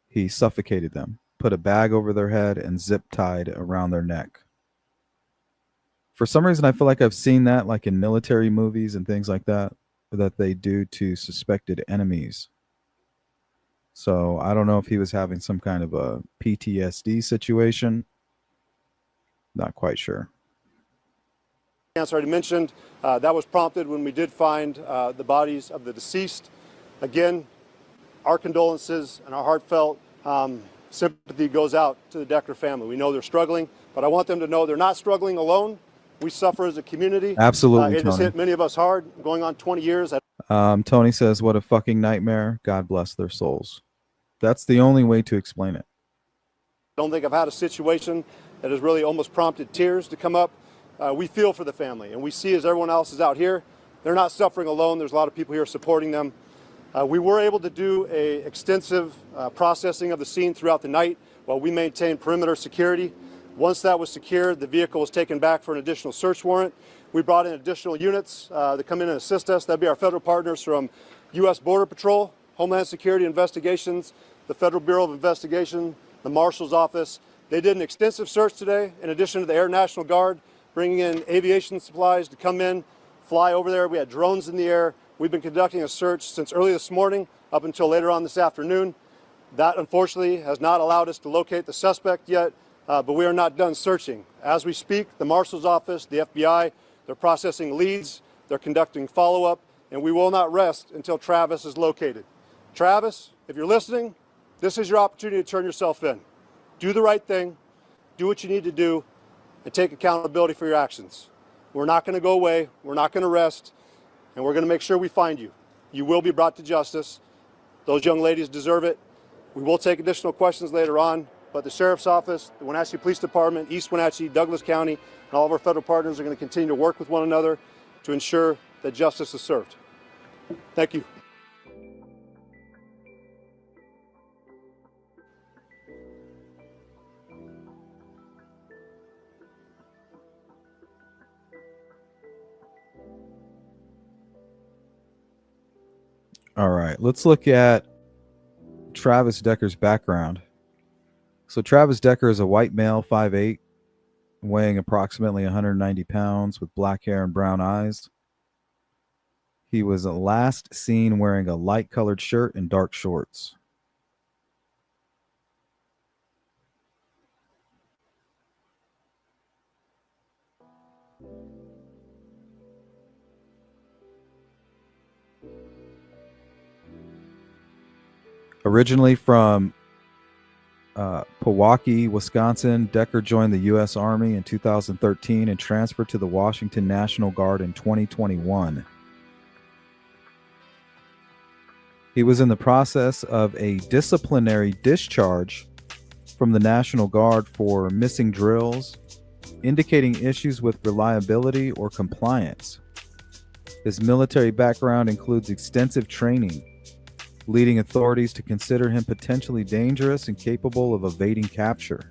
Speaker 1: he suffocated them, put a bag over their head, and zip tied around their neck. For some reason, I feel like I've seen that like in military movies and things like that they do to suspected enemies. So I don't know if he was having some kind of a PTSD situation. Not quite sure.
Speaker 3: Chance already mentioned, that was prompted when we did find the bodies of the deceased. Again, our condolences and our heartfelt sympathy goes out to the Decker family. We know they're struggling, but I want them to know they're not struggling alone. We suffer as a community.
Speaker 1: Absolutely,
Speaker 3: it has hit many of us hard, going on 20 years.
Speaker 1: Tony says, what a fucking nightmare. God bless their souls. That's the only way to explain it.
Speaker 3: I don't think I've had a situation that has really almost prompted tears to come up. We feel for the family, and we see as everyone else is out here, they're not suffering alone. There's a lot of people here supporting them. We were able to do an extensive processing of the scene throughout the night while we maintained perimeter security. Once that was secured, the vehicle was taken back for an additional search warrant. We brought in additional units that come in and assist us. That'd be our federal partners from U.S. Border Patrol, Homeland Security Investigations, the Federal Bureau of Investigation, the Marshal's Office. They did an extensive search today, in addition to the Air National Guard, bringing in aviation supplies to come in, fly over there. We had drones in the air. We've been conducting a search since early this morning up until later on this afternoon. That, unfortunately, has not allowed us to locate the suspect yet. but we are not done searching. As we speak, the Marshal's Office, the FBI, they're processing leads, they're conducting follow-up, and we will not rest until Travis is located. Travis, if you're listening, this is your opportunity to turn yourself in. Do the right thing, do what you need to do, and take accountability for your actions. We're not going to go away, we're not going to rest, and we're going to make sure we find you. You will be brought to justice. Those young ladies deserve it. We will take additional questions later on, but the Sheriff's Office, the Wenatchee Police Department, East Wenatchee, Douglas County, and all of our federal partners are going to continue to work with one another to ensure that justice is served. Thank you.
Speaker 1: All right, let's look at Travis Decker's background. So Travis Decker is a white male, 5'8", weighing approximately 190 pounds with black hair and brown eyes. He was last seen wearing a light-colored shirt and dark shorts. Originally from Pewaukee, Wisconsin, Decker joined the U.S. Army in 2013 and transferred to the Washington National Guard in 2021. He was in the process of a disciplinary discharge from the National Guard for missing drills, indicating issues with reliability or compliance. His military background includes extensive training, leading authorities to consider him potentially dangerous and capable of evading capture.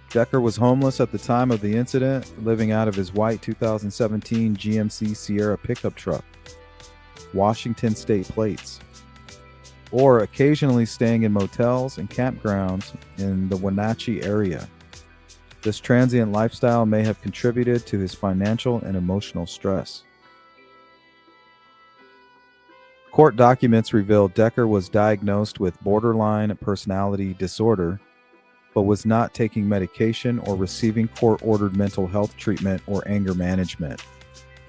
Speaker 1: Decker was homeless at the time of the incident, living out of his white 2017 GMC Sierra pickup truck, Washington state plates, or occasionally staying in motels and campgrounds in the Wenatchee area. This transient lifestyle may have contributed to his financial and emotional stress. Court documents reveal Decker was diagnosed with borderline personality disorder, but was not taking medication or receiving court-ordered mental health treatment or anger management.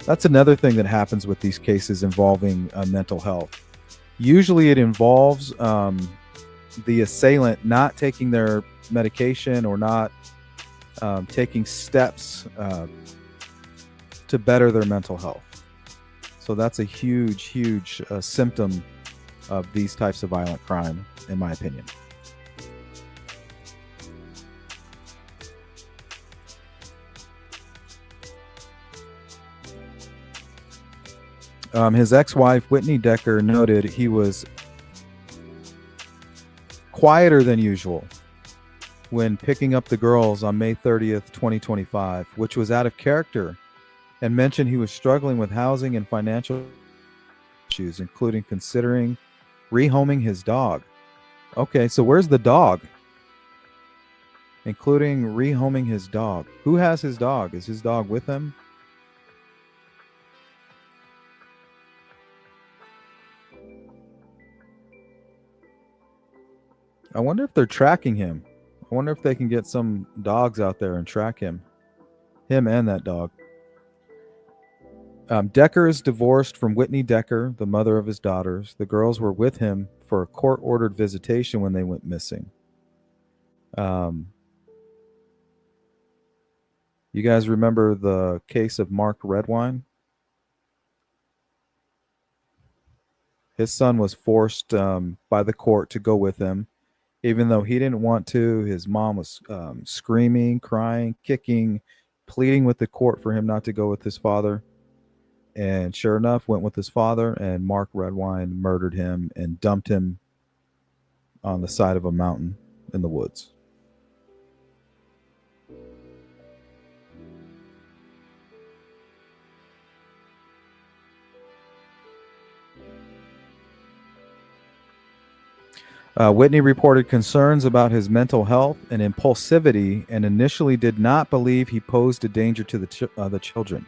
Speaker 1: That's another thing that happens with these cases involving mental health. Usually it involves the assailant not taking their medication or not taking steps to better their mental health. So that's a huge symptom of these types of violent crime, in my opinion. His ex-wife, Whitney Decker, noted he was quieter than usual when picking up the girls on May 30th, 2025, which was out of character, and mentioned he was struggling with housing and financial issues, including considering rehoming his dog. Okay, so where's the dog? Including rehoming his dog. Who has his dog? Is his dog with him? I wonder if they're tracking him. I wonder if they can get some dogs out there and track him and that dog. Decker is divorced from Whitney Decker, the mother of his daughters. The girls were with him for a court-ordered visitation when they went missing. You guys remember the case of Mark Redwine? His son was forced by the court to go with him. Even though he didn't want to, his mom was screaming, crying, kicking, pleading with the court for him not to go with his father. And sure enough, went with his father, and Mark Redwine murdered him and dumped him on the side of a mountain in the woods. Whitney reported concerns about his mental health and impulsivity and initially did not believe he posed a danger to the children.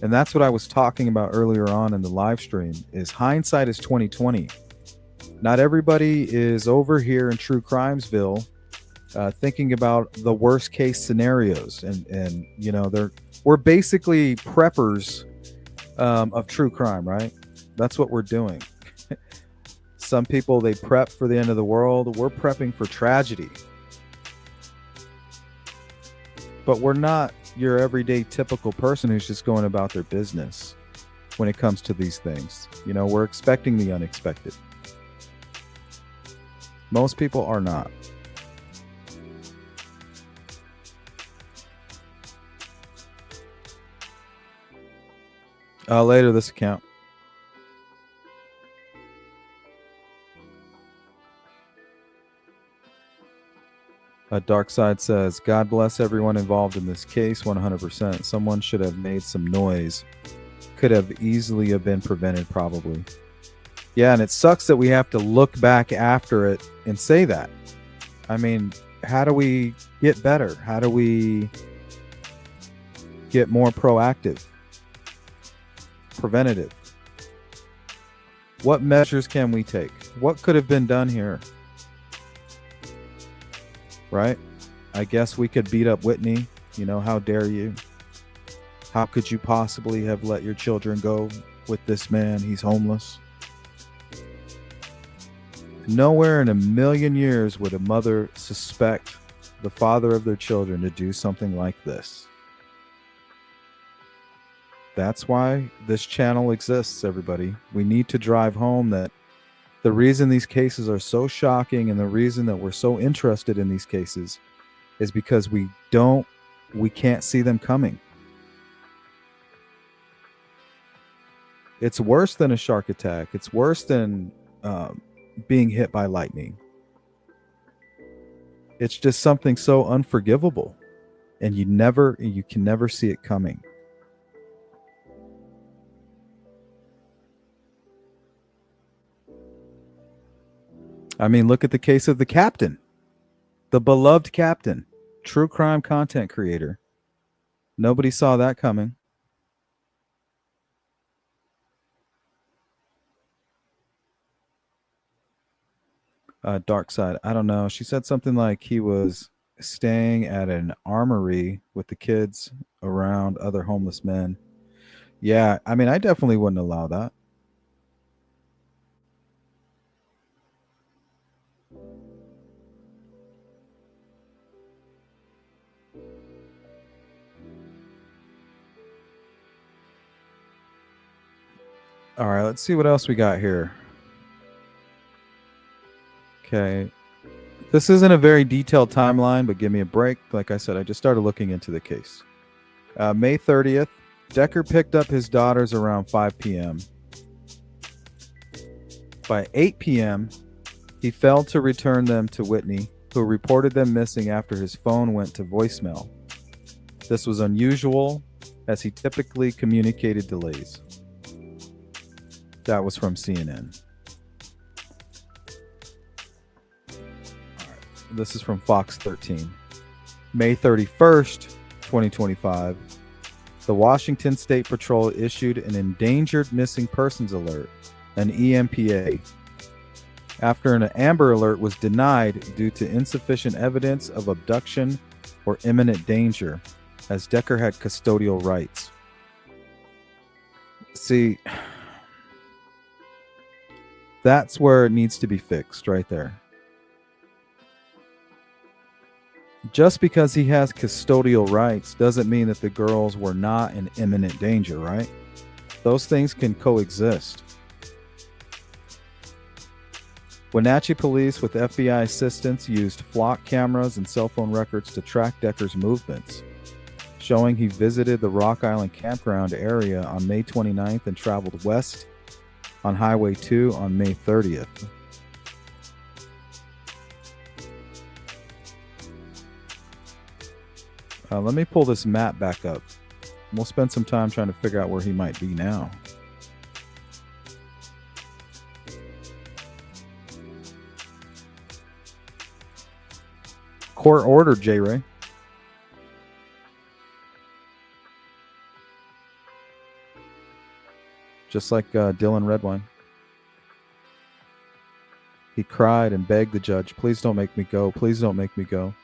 Speaker 1: And that's what I was talking about earlier on in the live stream, is hindsight is 2020. Not everybody is over here in True Crimesville thinking about the worst case scenarios. And we're basically preppers of true crime, right? That's what we're doing. Some people, they prep for the end of the world. We're prepping for tragedy. But we're not your everyday typical person who's just going about their business when it comes to these things. We're expecting the unexpected. Most people are not. Later, this account. Dark Side says, God bless everyone involved in this case, 100%. Someone should have made some noise. Could have easily have been prevented, probably. Yeah, and it sucks that we have to look back after it and say that. I mean, how do we get better? How do we get more proactive? Preventative? What measures can we take? What could have been done here? Right? I guess we could beat up Whitney. How dare you? How could you possibly have let your children go with this man? He's homeless. Nowhere in a million years would a mother suspect the father of their children to do something like this. That's why this channel exists, everybody. We need to drive home that the reason these cases are so shocking and the reason that we're so interested in these cases is because we can't see them coming. It's worse than a shark attack. It's worse than being hit by lightning. It's just something so unforgivable, and you can never see it coming. I mean, look at the case of the captain, the beloved captain, true crime content creator. Nobody saw that coming. Dark Side, I don't know. She said something like he was staying at an armory with the kids around other homeless men. Yeah, I mean, I definitely wouldn't allow that. All right, let's see what else we got here. Okay. This isn't a very detailed timeline, but give me a break. Like I said, I just started looking into the case. May 30th, Decker picked up his daughters around 5 p.m. By 8 p.m., he failed to return them to Whitney, who reported them missing after his phone went to voicemail. This was unusual, as he typically communicated delays. That was from CNN. This is from Fox 13. May 31st, 2025, the Washington State Patrol issued an Endangered Missing Persons Alert, an EMPA, after an Amber Alert was denied due to insufficient evidence of abduction or imminent danger, as Decker had custodial rights. See, that's where it needs to be fixed, right there. Just because he has custodial rights doesn't mean that the girls were not in imminent danger, right? Those things can coexist. Wenatchee police with FBI assistance used flock cameras and cell phone records to track Decker's movements, showing he visited the Rock Island campground area on May 29th and traveled west on Highway 2 on May 30th. Let me pull this map back up. We'll spend some time trying to figure out where he might be now. Court ordered, J-Ray. just like Dylan Redwine. He cried and begged the judge, "Please don't make me go. Please don't make me go."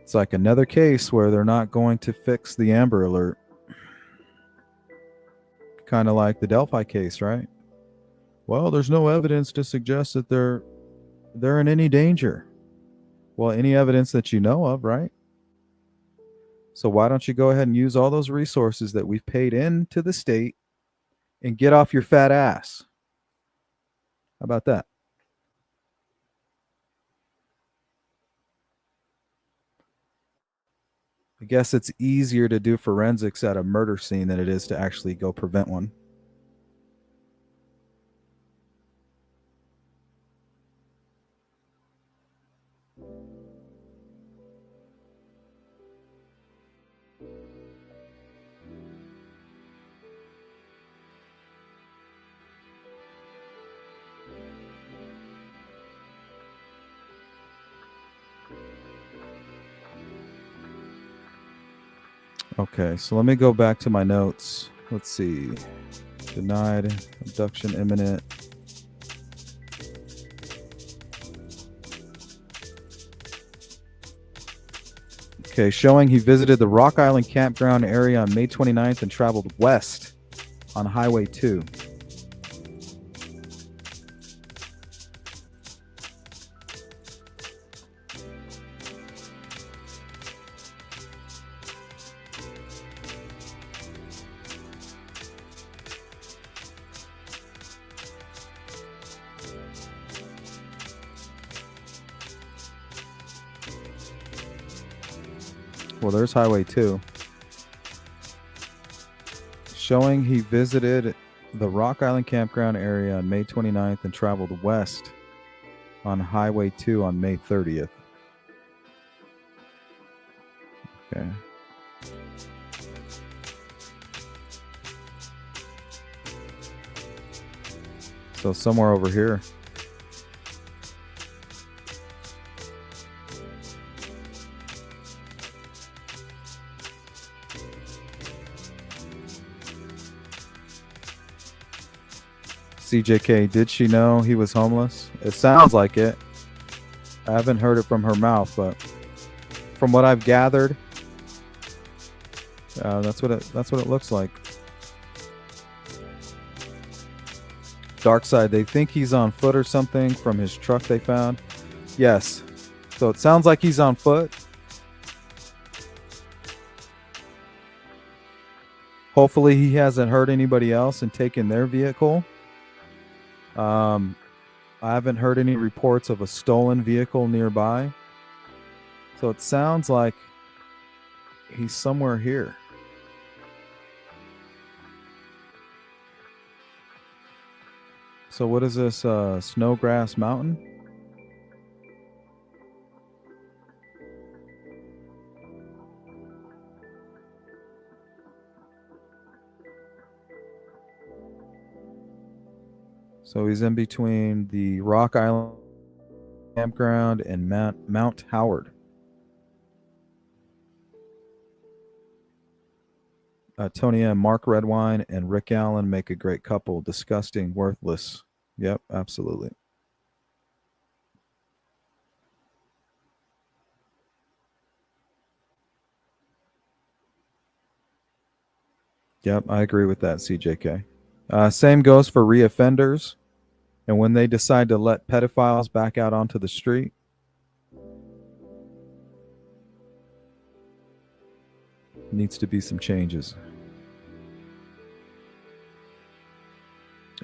Speaker 1: It's like another case where they're not going to fix the Amber Alert. Kind of like the Delphi case, right? Well, there's no evidence to suggest that they're in any danger. Well, any evidence that you know of, right? So why don't you go ahead and use all those resources that we've paid into the state and get off your fat ass? How about that? I guess it's easier to do forensics at a murder scene than it is to actually go prevent one. Okay, so let me go back to my notes. Let's see. Denied, abduction imminent. Okay, showing he visited the Rock Island campground area on May 29th and traveled west on Highway 2. Well, there's Highway 2. Showing he visited the Rock Island campground area on May 29th and traveled west on Highway 2 on May 30th. Okay. So somewhere over here. CJK, did she know he was homeless? It sounds like it. I haven't heard it from her mouth, but from what I've gathered, that's what it looks like. Dark Side, they think he's on foot or something from his truck they found. Yes. So it sounds like he's on foot. Hopefully he hasn't hurt anybody else and taken their vehicle. I haven't heard any reports of a stolen vehicle nearby. So it sounds like he's somewhere here. So what is this, Snowgrass Mountain? So he's in between the Rock Island campground and Mount Howard. Tony M., Mark Redwine, and Rick Allen make a great couple. Disgusting, worthless. Yep, absolutely. Yep, I agree with that, CJK. Same goes for reoffenders. And when they decide to let pedophiles back out onto the street, needs to be some changes.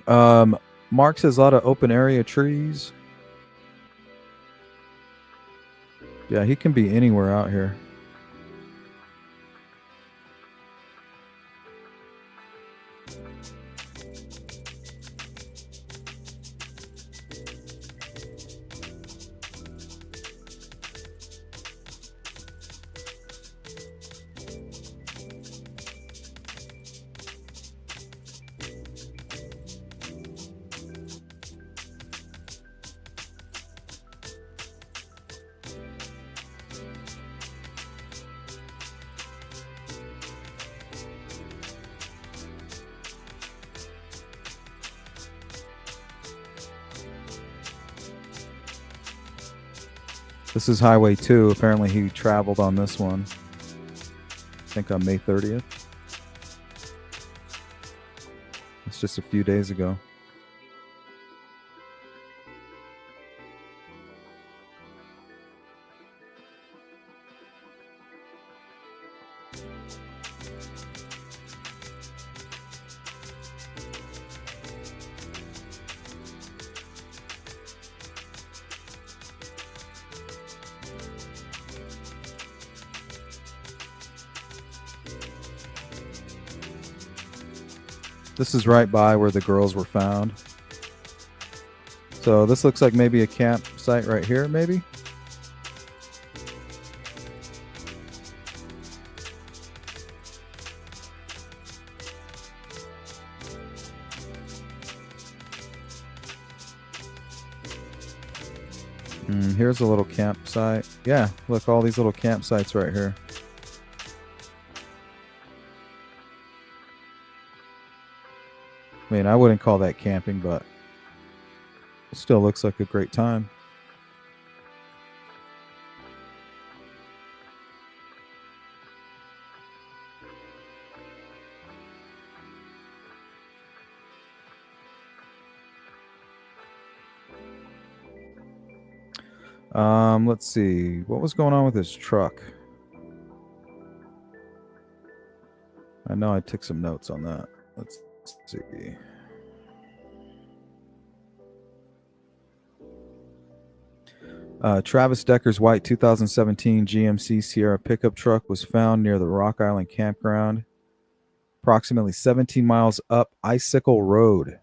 Speaker 1: Mark says a lot of open area trees. Yeah, he can be anywhere out here. This is Highway 2. Apparently he traveled on this one. I think on May 30th. It's just a few days ago. This is right by where the girls were found. So this looks like maybe a campsite right here, maybe? Here's a little campsite. Yeah, look, all these little campsites right here. I mean, I wouldn't call that camping, but it still looks like a great time. Let's see. What was going on with this truck? I know I took some notes on that. Let's see. Travis Decker's white 2017 GMC Sierra pickup truck was found near the Rock Island campground, approximately 17 miles up Icicle Road.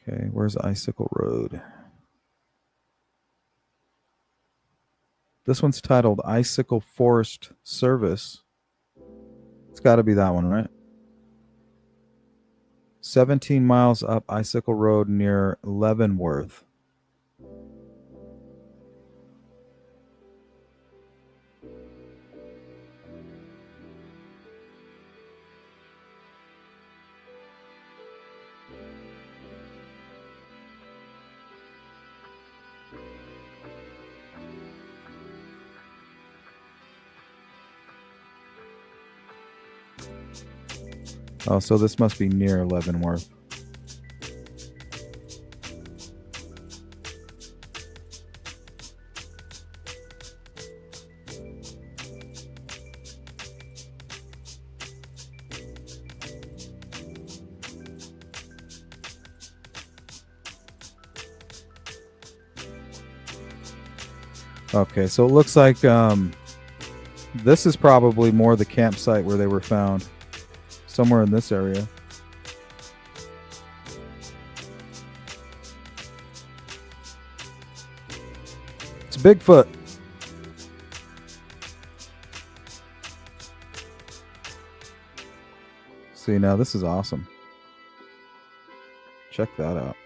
Speaker 1: Okay, where's Icicle Road? This one's titled Icicle Forest Service. It's got to be that one, right? 17 miles up Icicle Road near Leavenworth. Oh, so this must be near Leavenworth. Okay, so it looks like this is probably more the campsite where they were found. Somewhere in this area. It's Bigfoot. See, now this is awesome. Check that out.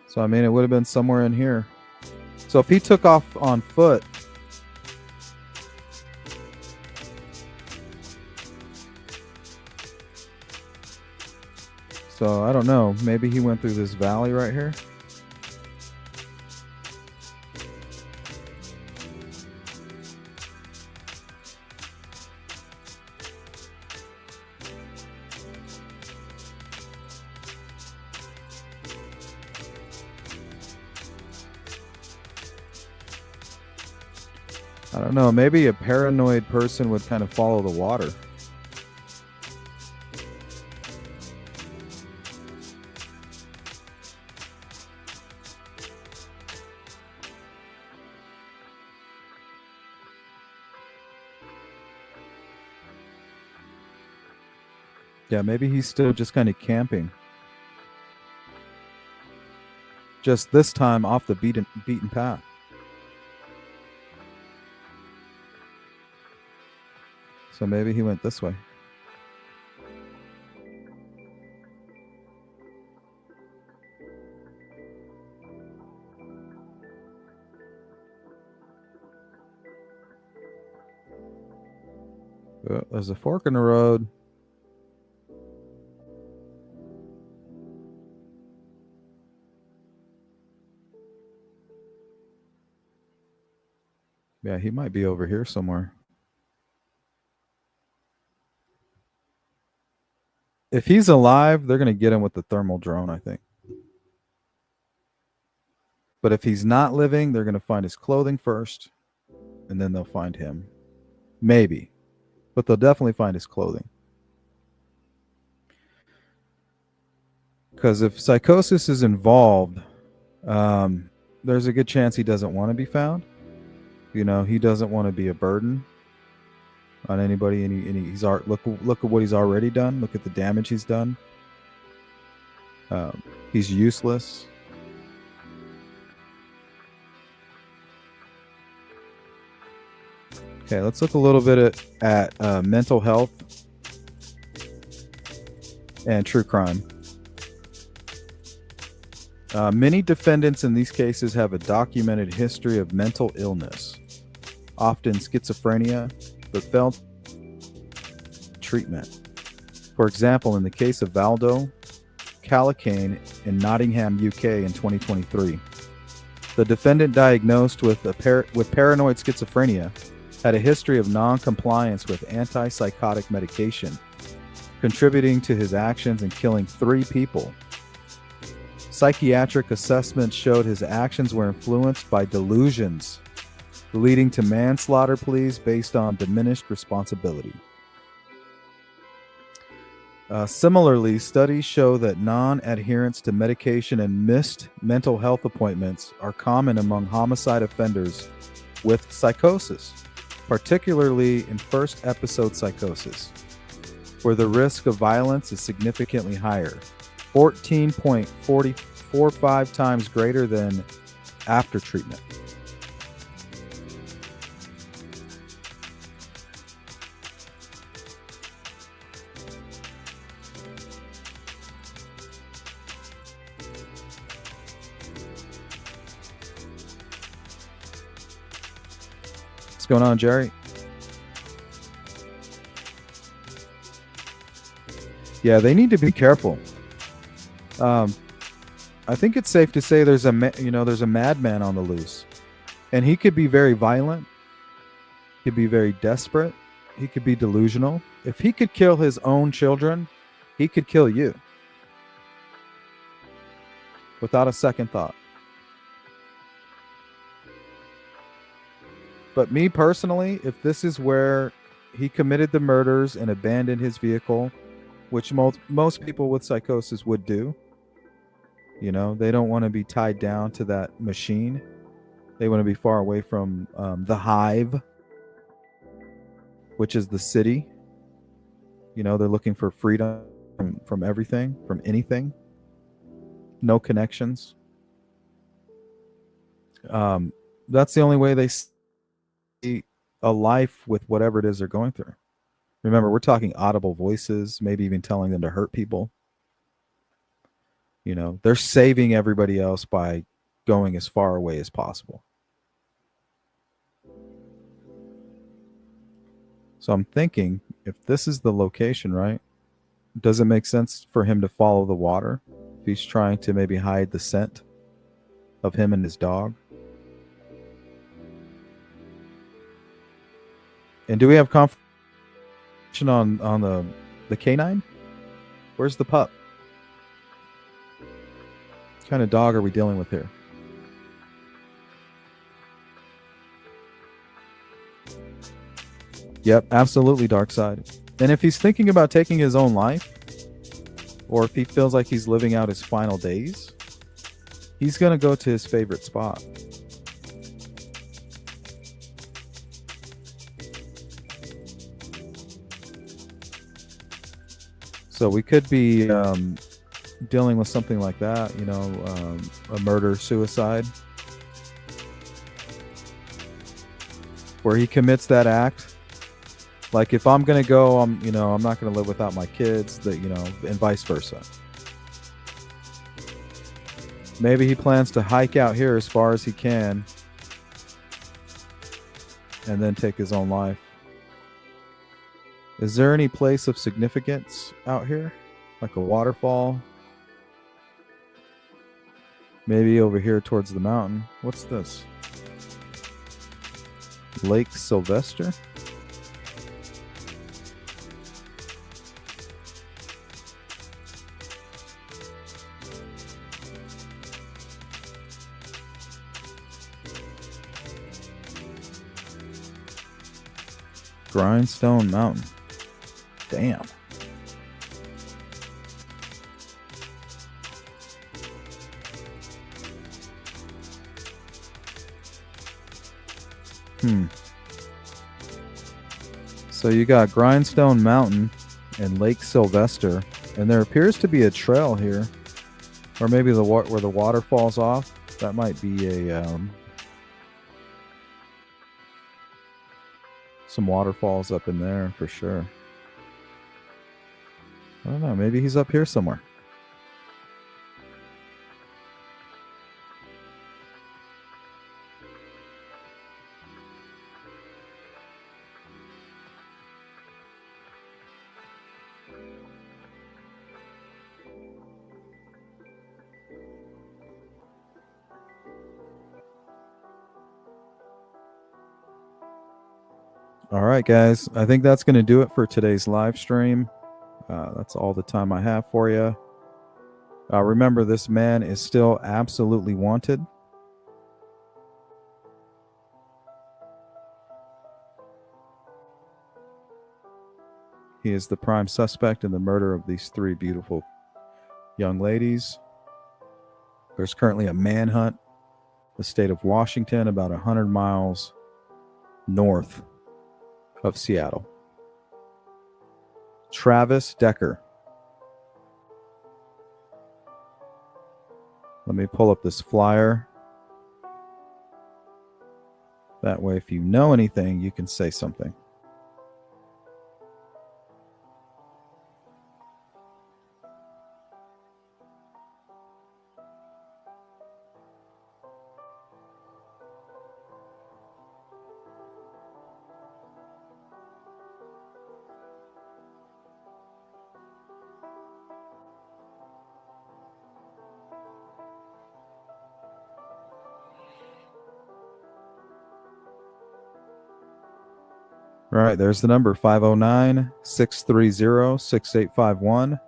Speaker 1: So, I mean, it would have been somewhere in here. So if he took off on foot, so I don't know, maybe he went through this valley right here. I don't know, maybe a paranoid person would kind of follow the water. Yeah, maybe he's still just kind of camping. Just this time off the beaten path. So maybe he went this way. There's a fork in the road. Yeah, he might be over here somewhere. If he's alive, they're going to get him with the thermal drone, I think. But if he's not living, they're going to find his clothing first, and then they'll find him. Maybe. But they'll definitely find his clothing. Because if psychosis is involved, there's a good chance he doesn't want to be found. You know, he doesn't want to be a burden on anybody. And he's look at what he's already done. Look at the damage he's done. He's useless. Okay, let's look a little bit at mental health and true crime. Many defendants in these cases have a documented history of mental illness, often schizophrenia, but failed treatment. For example, in the case of Valdo Callicane in Nottingham, UK in 2023, the defendant diagnosed with paranoid schizophrenia had a history of non-compliance with antipsychotic medication, contributing to his actions and killing 3 people. Psychiatric assessments showed his actions were influenced by delusions, leading to manslaughter pleas based on diminished responsibility. Similarly, studies show that non-adherence to medication and missed mental health appointments are common among homicide offenders with psychosis, particularly in first episode psychosis, where the risk of violence is significantly higher, 14.45 times greater than after treatment. What's going on, Jerry? Yeah, they need to be careful. I think it's safe to say there's a madman on the loose, and he could be very violent. He could be very desperate. He could be delusional. If he could kill his own children, he could kill you without a second thought. But me personally, if this is where he committed the murders and abandoned his vehicle, which most people with psychosis would do, you know, they don't want to be tied down to that machine. They want to be far away from the hive, which is the city. You know, they're looking for freedom from everything, from anything. No connections. That's the only way they see a life with whatever it is they're going through. Remember, we're talking audible voices, maybe even telling them to hurt people. You know, they're saving everybody else by going as far away as possible. So I'm thinking, if this is the location, right, does it make sense for him to follow the water? If he's trying to maybe hide the scent of him and his dog? And do we have confirmation on the canine? Where's the pup? What kind of dog are we dealing with here? Yep, absolutely dark side. And if he's thinking about taking his own life, or if he feels like he's living out his final days, he's going to go to his favorite spot. So we could be dealing with something like that, you know, a murder, suicide, where he commits that act. Like, if I'm going to go, I'm not going to live without my kids, and vice versa. Maybe he plans to hike out here as far as he can and then take his own life. Is there any place of significance out here? Like a waterfall? Maybe over here towards the mountain. What's this? Lake Sylvester. Grindstone Mountain. Damn. So you got Grindstone Mountain and Lake Sylvester, and there appears to be a trail here, or maybe where the water falls off. That might be a some waterfalls up in there for sure. I don't know. Maybe he's up here somewhere. All right, guys. I think that's going to do it for today's live stream. That's all the time I have for you. Remember, this man is still absolutely wanted. He is the prime suspect in the murder of these 3 beautiful young ladies. There's currently a manhunt, the state of Washington, about 100 miles north of Seattle. Travis Decker. Let me pull up this flyer. That way, if you know anything, you can say something. All right, there's the number, 509-630-6851.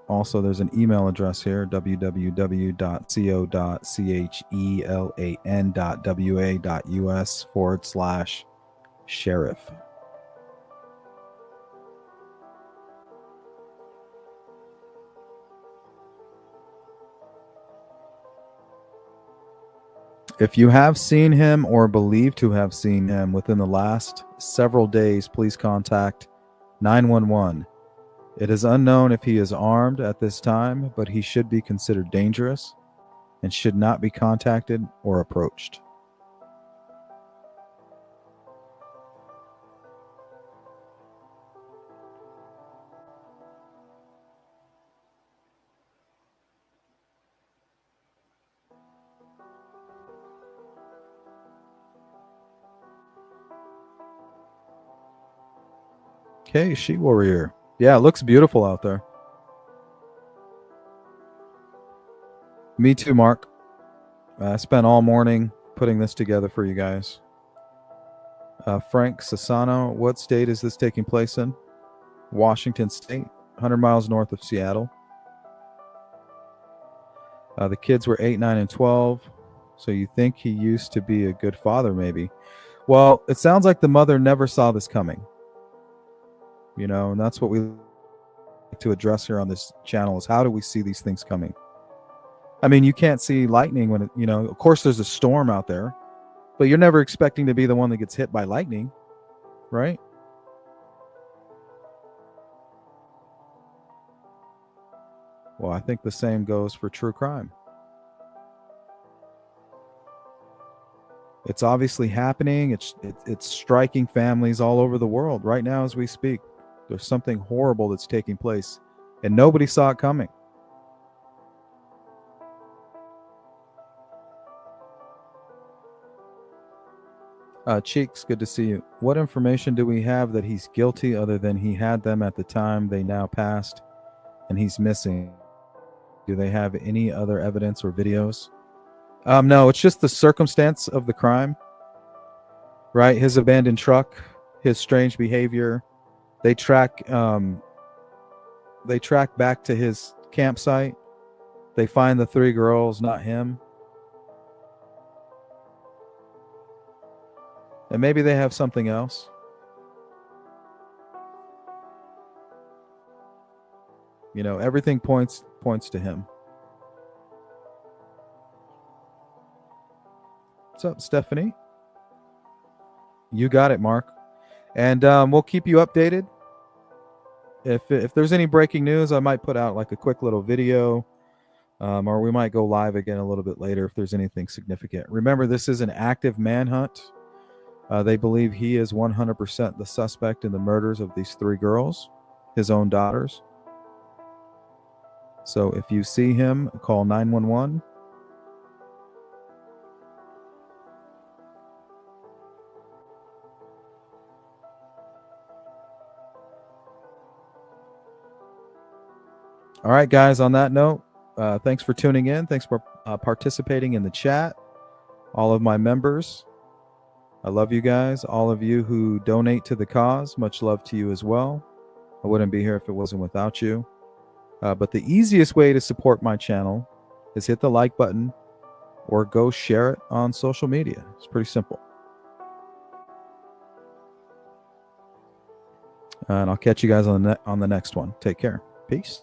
Speaker 1: Also, there's an email address here, www.co.chelan.wa.us/sheriff. If you have seen him or believe to have seen him within the last several days, please contact 911. It is unknown if he is armed at this time, but he should be considered dangerous and should not be contacted or approached. Okay, She Warrior. Yeah, it looks beautiful out there. Me too, Mark. I spent all morning putting this together for you guys. Frank Sassano, what state is this taking place in? Washington State, 100 miles north of Seattle. The kids were 8, 9, and 12. So you think he used to be a good father, maybe. Well, it sounds like the mother never saw this coming. You know, and that's what we like to address here on this channel is how do we see these things coming? I mean, you can't see lightning when, of course there's a storm out there, but you're never expecting to be the one that gets hit by lightning, right? Well, I think the same goes for true crime. It's obviously happening. It's striking families all over the world right now as we speak. There's something horrible that's taking place, and nobody saw it coming. Cheeks, good to see you. What information do we have that he's guilty other than he had them at the time they now passed and he's missing? Do they have any other evidence or videos? No, it's just the circumstance of the crime, right? His abandoned truck, his strange behavior. They track back to his campsite. They find the 3 girls, not him. And maybe they have something else. You know, everything points to him. What's up, Stephanie? You got it, Mark. And we'll keep you updated. If there's any breaking news, I might put out like a quick little video, or we might go live again a little bit later if there's anything significant. Remember, this is an active manhunt. They believe he is 100% the suspect in the murders of these 3 girls, his own daughters. So if you see him, call 911. All right, guys, on that note, thanks for tuning in. Thanks for participating in the chat. All of my members, I love you guys. All of you who donate to the cause, much love to you as well. I wouldn't be here if it wasn't without you. But the easiest way to support my channel is hit the like button or go share it on social media. It's pretty simple. And I'll catch you guys on the next one. Take care. Peace.